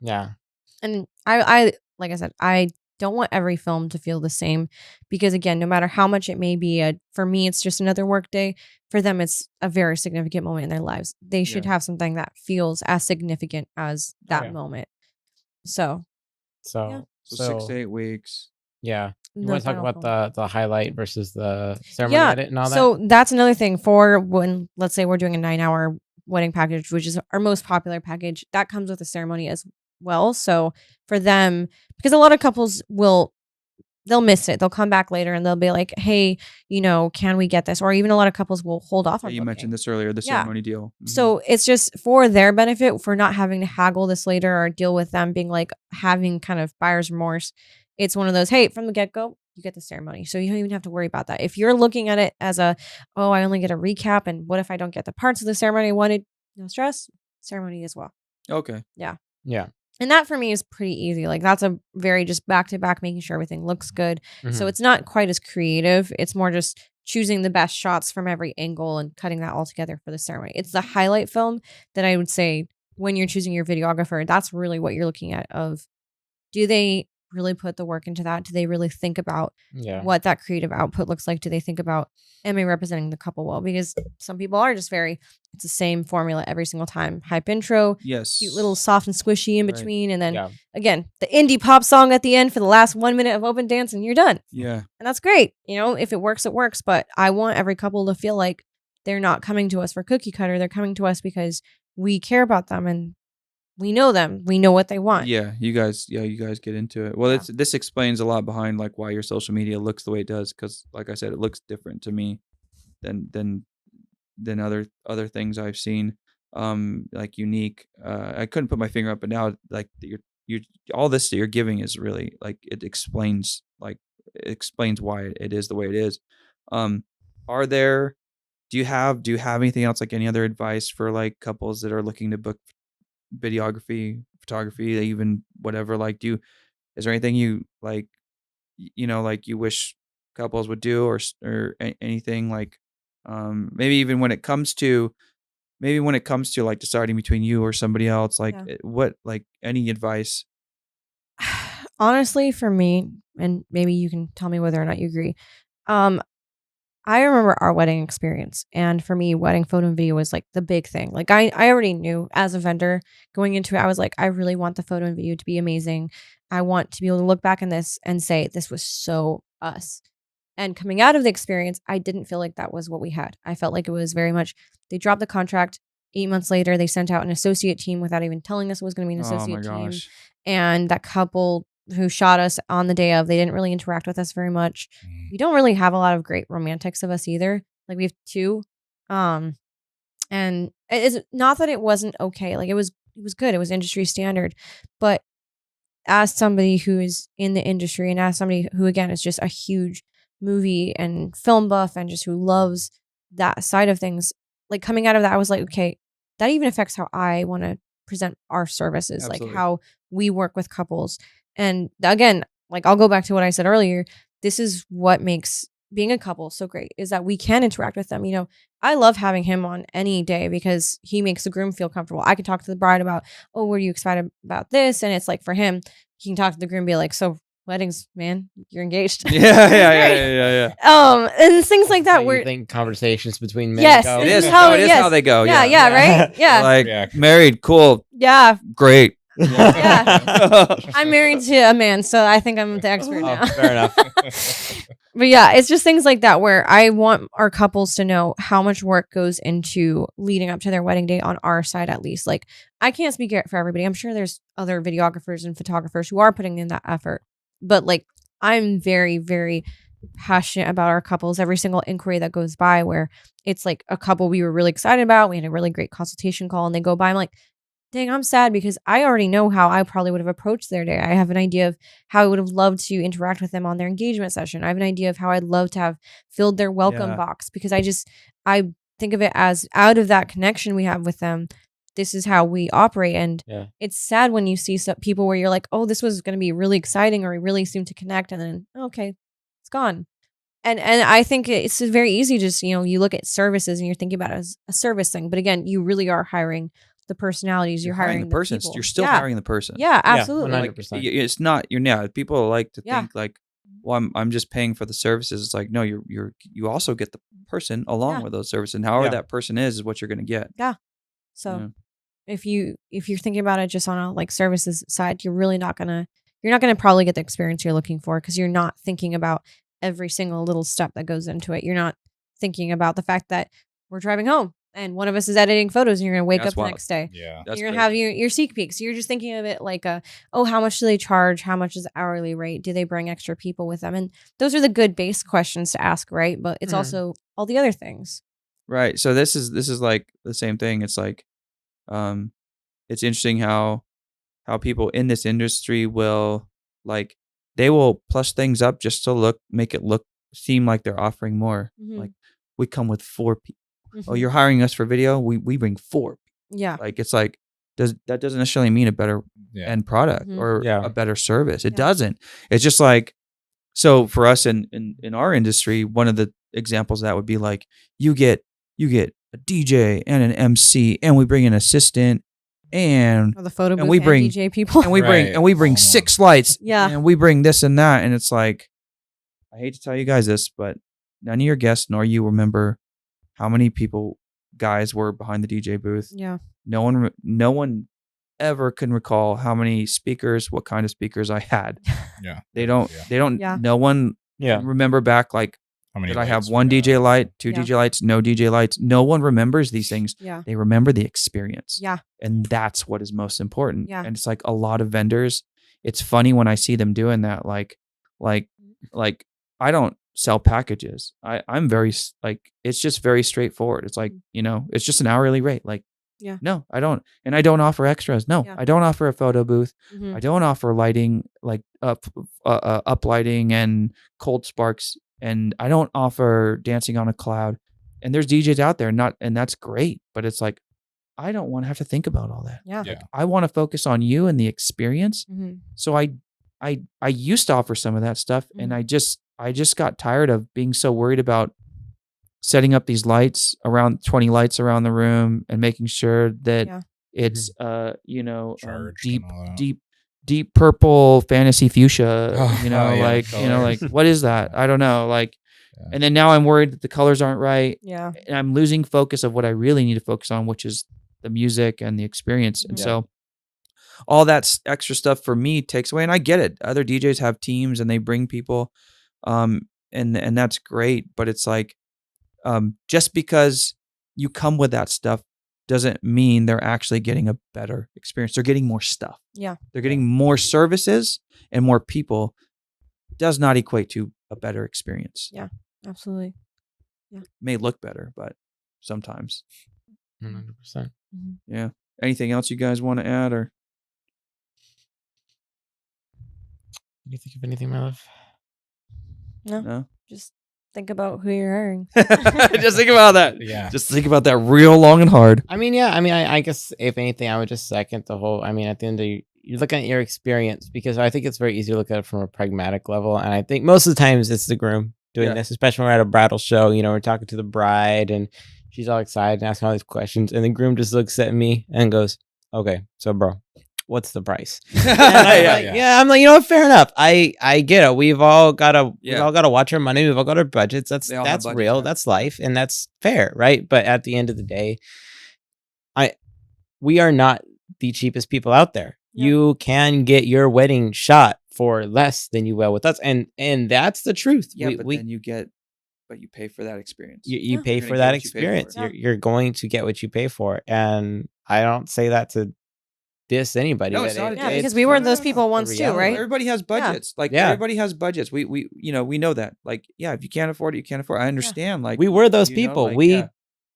And I like I said, I don't want every film to feel the same because again, no matter how much it may be, for me, it's just another work day. For them, it's a very significant moment in their lives. They should have something that feels as significant as that moment. So 6 to 8 weeks. Yeah. You want to talk about the highlight versus the ceremony edit and all that? So that's another thing for when, let's say we're doing a 9-hour wedding package, which is our most popular package, that comes with a ceremony as well. So for them, because a lot of couples they'll miss it. They'll come back later and they'll be like, hey, can we get this? Or even a lot of couples will hold off on you mentioned this earlier, the ceremony deal. Mm-hmm. So it's just for their benefit, for not having to haggle this later or deal with them being like having kind of buyer's remorse. It's one of those, hey, from the get-go, you get the ceremony. So you don't even have to worry about that. If you're looking at it as I only get a recap and what if I don't get the parts of the ceremony I wanted? No stress, ceremony as well. Okay. Yeah. Yeah. And that for me is pretty easy. Like that's a very just back to back, making sure everything looks good. So it's not quite as creative. It's more just choosing the best shots from every angle and cutting that all together for the ceremony. It's the highlight film that I would say when you're choosing your videographer, that's really what you're looking at of, do they really put the work into that? Do they really think about what that creative output looks like? Do they think about, am I representing the couple well? Because some people are just it's the same formula every single time. Hype intro, cute little soft and squishy in between. And then again, the indie pop song at the end for the last 1 minute of open dance and you're done. Yeah. And that's great. If it works, it works. But I want every couple to feel like they're not coming to us for cookie cutter. They're coming to us because we care about them and we know them. We know what they want. Yeah, you guys get into it. Well, this explains a lot behind like why your social media looks the way it does. Because, like I said, it looks different to me than other things I've seen. Like unique. I couldn't put my finger up, but now like you all this that you're giving is really like it explains why it is the way it is. Do you have anything else, like any other advice for like couples that are looking to book videography, photography, even whatever, like is there anything you like, like you wish couples would do or anything like, maybe even when it comes to like deciding between you or somebody else, like what, like any advice? Honestly, for me, and maybe you can tell me whether or not you agree, I remember our wedding experience, and for me, wedding photo and video was like the big thing. Like I already knew as a vendor going into it, I was like, I really want the photo and video to be amazing. I want to be able to look back on this and say, this was so us. And coming out of the experience, I didn't feel like that was what we had. I felt like it was very much, they dropped the contract. 8 months later, they sent out an associate team without even telling us it was going to be an associate team. And that couple who shot us on the day of, they didn't really interact with us very much. We don't really have a lot of great romantics of us either. Like we have 2. And it's not that it wasn't okay. Like it was good. It was industry standard. But as somebody who is in the industry and as somebody who, again, is just a huge movie and film buff and just who loves that side of things, like coming out of that, I was like, okay, that even affects how I want to present our services, Absolutely. like how we work with couples. And again, like I'll go back to what I said earlier. This is what makes being a couple so great, is that we can interact with them. I love having him on any day because he makes the groom feel comfortable. I can talk to the bride about, oh, were you excited about this? And it's like for him, he can talk to the groom and be like, so weddings, man, you're engaged. Yeah. And things like that. So where you think conversations between men yes, go? It is how they go. Yeah, right? Yeah. Like married, cool. Yeah. Great. Yeah. I'm married to a man, so I think I'm the expert now. Fair enough. But yeah, it's just things like that where I want our couples to know how much work goes into leading up to their wedding day on our side, at least. Like, I can't speak for everybody. I'm sure there's other videographers and photographers who are putting in that effort. But like, I'm very, very passionate about our couples. Every single inquiry that goes by where it's like a couple we were really excited about, we had a really great consultation call, and they go by, I'm like, dang, I'm sad because I already know how I probably would have approached their day. I have an idea of how I would have loved to interact with them on their engagement session. I have an idea of how I'd love to have filled their welcome box, because I think of it as, out of that connection we have with them, this is how we operate. And it's sad when you see some people where you're like, oh, this was going to be really exciting, or we really seem to connect, and then, okay, it's gone. And I think it's very easy, just, you look at services and you're thinking about it as a service thing. But again, you really are hiring the personalities. You're hiring the person. People. You're still hiring the person. Yeah, absolutely. 100%. Like, it's not, people like to think like, well, I'm just paying for the services. It's like, no, you also get the person along with those services, and however that person is what you're going to get. Yeah. So if you're thinking about it just on a like services side, you're not gonna probably get the experience you're looking for, because you're not thinking about every single little step that goes into it. You're not thinking about the fact that we're driving home and one of us is editing photos, and you're going to wake up the next day. Yeah. You're going to have your seek peeks. You're just thinking of it like how much do they charge? How much is the hourly rate? Do they bring extra people with them? And those are the good base questions to ask, right? But it's also all the other things. Right. So this is like the same thing. It's like, it's interesting how people in this industry will, like, they will plus things up just to make it seem like they're offering more. Like, we come with 4 people. Oh, you're hiring us for video? We bring 4 people. Yeah. Like, it's like, that doesn't necessarily mean a better end product or a better service. It doesn't. It's just like, so for us in our industry, one of the examples of that would be like, you get a DJ and an MC, and we bring an assistant, and the photo booth, and we bring and DJ people, and we bring 6 lights, and we bring this and that, and it's like, I hate to tell you guys this, but none of your guests nor you remember how many guys were behind the DJ booth. Yeah. No one ever can recall how many speakers, what kind of speakers I had. Yeah. They don't. No one remember back, like, how many did I have? 1 DJ light, 2 DJ lights, no DJ lights. No one remembers these things. Yeah. They remember the experience. Yeah. And that's what is most important. Yeah. And it's like a lot of vendors, it's funny when I see them doing that. Like I don't sell packages. I'm very, like, it's just very straightforward. It's like, it's just an hourly rate. Like, no, I don't. And I don't offer extras. No, I don't offer a photo booth. I don't offer lighting, like up lighting and cold sparks. And I don't offer dancing on a cloud. And there's DJs out there, and that's great. But it's like, I don't want to have to think about all that. Yeah. Like, I want to focus on you and the experience. So I used to offer some of that stuff, and I just got tired of being so worried about setting up these lights, around 20 lights around the room, and making sure that it's deep purple fantasy fuchsia, like, what is that? I don't know. Like, and then now I'm worried that the colors aren't right. Yeah. And I'm losing focus of what I really need to focus on, which is the music and the experience. And so all that extra stuff for me takes away, and I get it. Other DJs have teams and they bring people, and that's great. But it's like, just because you come with that stuff doesn't mean they're actually getting a better experience. They're getting more stuff. Yeah. They're getting more services and more people. Does not equate to a better experience. Yeah, absolutely. Yeah. May look better, but sometimes. 100%. Yeah. Anything else you guys want to add, or? Do you think of anything, my love? No. Just think about who you're hiring. Just think about that. Yeah. Just think about that real long and hard. I mean, yeah. I mean, I guess if anything, I would just second the whole. I mean, at the end of the day, you're looking at your experience, because I think it's very easy to look at it from a pragmatic level. And I think most of the times it's the groom doing this, especially when we're at a bridal show. We're talking to the bride and she's all excited and asking all these questions. And the groom just looks at me and goes, okay, so bro, what's the price? I'm like, fair enough. I get it. We've all got to watch our money. We've all got our budgets. That's budgets, real. That's life. And that's fair. Right. But at the end of the day, we are not the cheapest people out there. Yeah. You can get your wedding shot for less than you will with us, and that's the truth. Yeah, but then you pay for that experience. You pay for that experience. You're going to get what you pay for, and I don't say that to diss anybody. No, it's not. Because we were those people once too, right? Everybody has budgets. Like everybody has budgets. We know that. Like, yeah, if you can't afford it, you can't afford it. I understand. Like, we were those people. We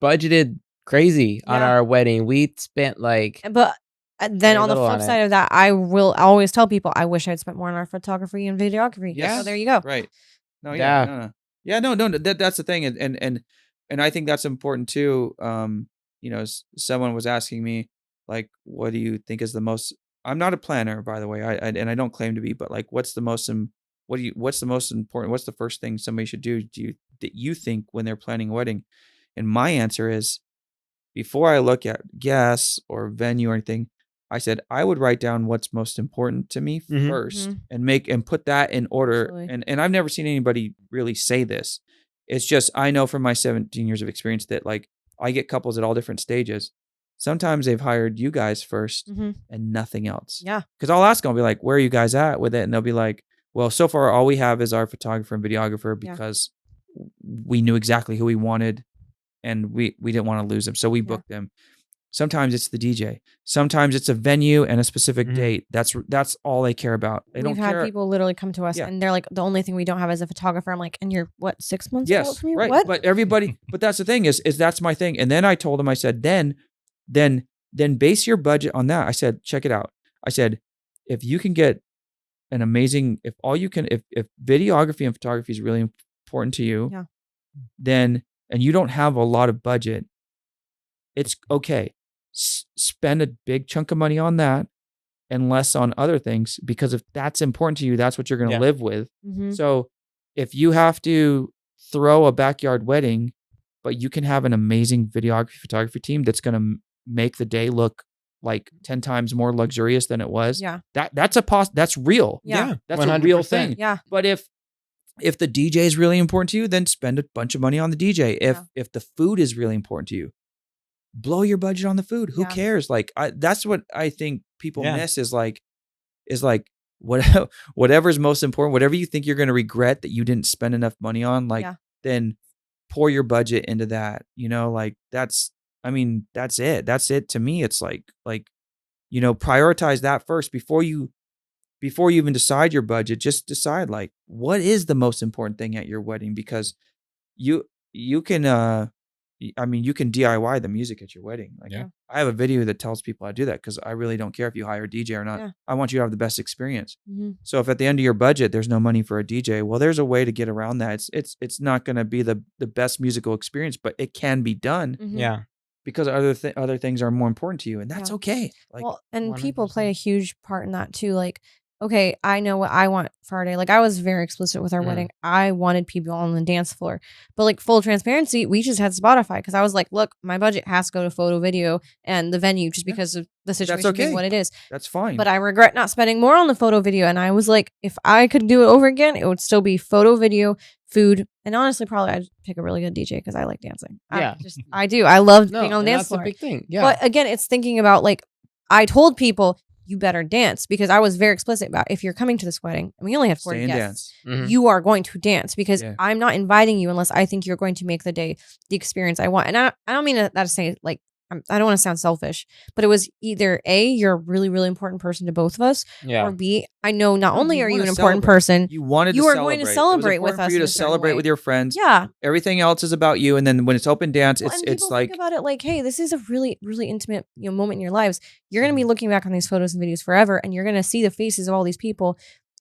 budgeted crazy on our wedding. We spent but then on the flip side of that, I will always tell people I wish I'd spent more on our photography and videography. Yeah, so there you go. Right. No. That's the thing, and I think that's important too. Someone was asking me, like, what do you think is the most? I'm not a planner, by the way, and I don't claim to be, but like, what's the most important? What's the first thing somebody should do? That you think when they're planning a wedding? And my answer is, before I look at guests or venue or anything, I said I would write down what's most important to me first and put that in order. Absolutely. And I've never seen anybody really say this. It's just, I know from my 17 years of experience that, like, I get couples at all different stages. Sometimes they've hired you guys first and nothing else. Yeah. Because I'll ask them, I'll be like, where are you guys at with it? And they'll be like, well, so far all we have is our photographer and videographer because we knew exactly who we wanted and we didn't want to lose them. So we booked them. Sometimes it's the DJ. Sometimes it's a venue and a specific date. That's all they care about. We've had people literally come to us and they're like, the only thing we don't have is a photographer. I'm like, and you're what, 6 months out from you? Right. What? But everybody, but that's the thing is that's my thing. And then I told him, I said, then base your budget on that. I said, check it out. I said, if you can get an amazing, if videography and photography is really important to you, then, and you don't have a lot of budget, it's okay. Spend a big chunk of money on that and less on other things, because if that's important to you, that's what you're going to live with. So if you have to throw a backyard wedding, but you can have an amazing videography photography team that's going to make the day look like 10 times more luxurious than it was. Yeah. That's real. Yeah. That's 100%. A real thing. Yeah. But if the DJ is really important to you, then spend a bunch of money on the DJ. If the food is really important to you, blow your budget on the food. Who cares? Like, that's what I think people miss is whatever's most important, whatever you think you're going to regret that you didn't spend enough money on, then pour your budget into that, that's it. That's it to me. It's like, prioritize that first before you even decide your budget. Just decide, like, what is the most important thing at your wedding, because you can you can DIY the music at your wedding. Like, I have a video that tells people how to do that, because I really don't care if you hire a DJ or not. Yeah. I want you to have the best experience. So if at the end of your budget there's no money for a DJ, well, there's a way to get around that. It's not going to be the best musical experience, but it can be done. Yeah. Because other things are more important to you, and that's okay. Like, and 100%. People play a huge part in that too. Like, okay, I know what I want for our day. Like, I was very explicit with our wedding. I wanted people on the dance floor. But like, full transparency, we just had Spotify, because I was like, look, my budget has to go to photo, video, and the venue, just because of the situation being what it is. That's fine. But I regret not spending more on the photo, video. And I was like, if I could do it over again, it would still be photo, video, food, and honestly, probably I'd pick a really good DJ, because I like dancing. I do. I love being on the dance floor. That's a big thing. Yeah. But again, it's thinking about, like, I told people, you better dance, because I was very explicit about, if you're coming to this wedding and we only have 40 guests, you are going to dance, because I'm not inviting you unless I think you're going to make the day the experience I want. And I don't mean that to say, like, I don't want to sound selfish, but it was either A, you're a really, really important person to both of us, or B, I know not only are you an important person, you are going to celebrate with us. For you to celebrate with your friends. Yeah. Everything else is about you. And then when it's open dance, it's like, think about it like, hey, this is a really, really intimate moment in your lives. You're going to be looking back on these photos and videos forever, and you're going to see the faces of all these people.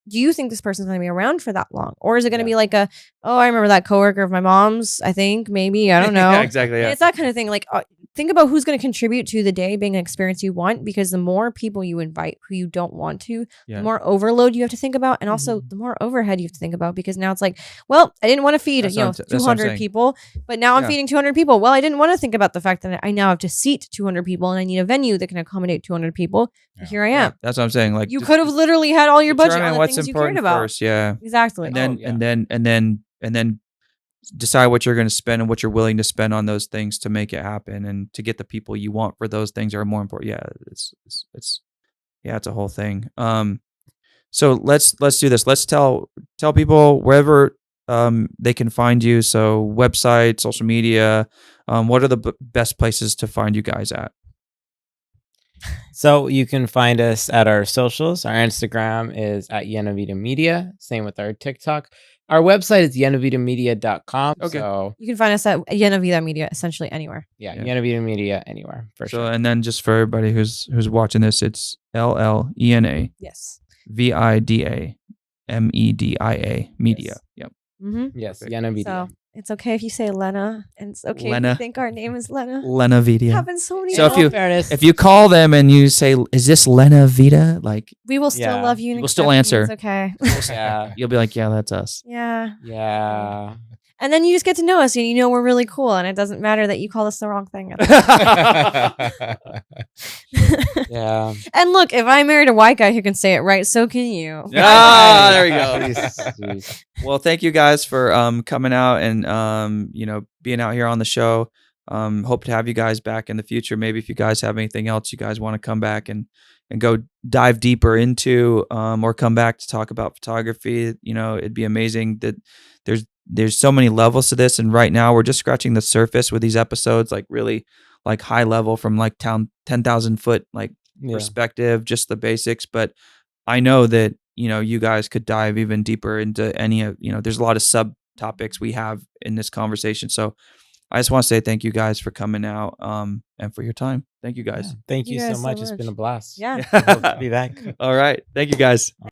Do you think this person's going to be around for that long? Or is it going to be like I remember that coworker of my mom's, I think, maybe, I don't know. Exactly. Yeah. It's that kind of thing. Like, think about who's going to contribute to the day being an experience you want, because the more people you invite who you don't want to, the more overload you have to think about, and also the more overhead you have to think about, because now it's like, well, I didn't want to feed 200 people, but now I'm feeding 200 people. Well, I didn't want to think about the fact that I now have to seat 200 people, and I need a venue that can accommodate 200 people. Yeah. Here I am. Yeah, that's what I'm saying. Like, you could have literally had all your budget on the things you cared about. First, yeah, exactly. And then decide what you're going to spend and what you're willing to spend on those things to make it happen, and to get the people you want for those things are more important. Yeah, it's a whole thing. So let's do this. Let's tell people wherever they can find you. So website, social media. What are the best places to find you guys at? So you can find us at our socials. Our Instagram is at LLENAVIDA Media. Same with our TikTok. Our website is LLENAVIDAmedia.com. Okay. So You can find us at LLENAVIDA Media essentially anywhere. yeah, Yeah. LLENAVIDA Media anywhere for So sure. and then just for everybody who's watching this, it's LLENAVIDA Yes. Media. Yes. Yep. Mm-hmm. Yes, Perfect. LLENAVIDA. So it's okay if you say Lena, and it's okay if Lena. you think our name is Lena. LLENAVIDA. Happens so many So if times. you- fairness, If you call them and you say, "Is this Mm-hmm. LLENAVIDA?" Like We will still Yeah. love you. And We'll still accept you. answer. It's okay. yeah, you'll be like, "Yeah, that's us." Yeah. yeah. And then you just get to know us and you know we're really cool. And it doesn't matter that you call us the wrong thing. Yeah. And look, if I married a white guy who can say it right, so can you. Ah, there we go. Jeez. Well, thank you guys for coming out and being out here on the show. Hope to have you guys back in the future. Maybe if you guys have anything else you guys want to come back and go dive deeper into, or come back to talk about photography, it'd be amazing. That there's so many levels to this, and right now we're just scratching the surface with these episodes, like really like high level from like 10,000 foot like Yeah. perspective, just the basics. But I know that you guys could dive even deeper into any of there's a lot of subtopics we have in this conversation. So I just want to say thank you guys for coming out and for your time. Thank you guys. Thank you You so guys so much. It's been a much. blast. Yeah. I hope to be back. All right, thank you guys.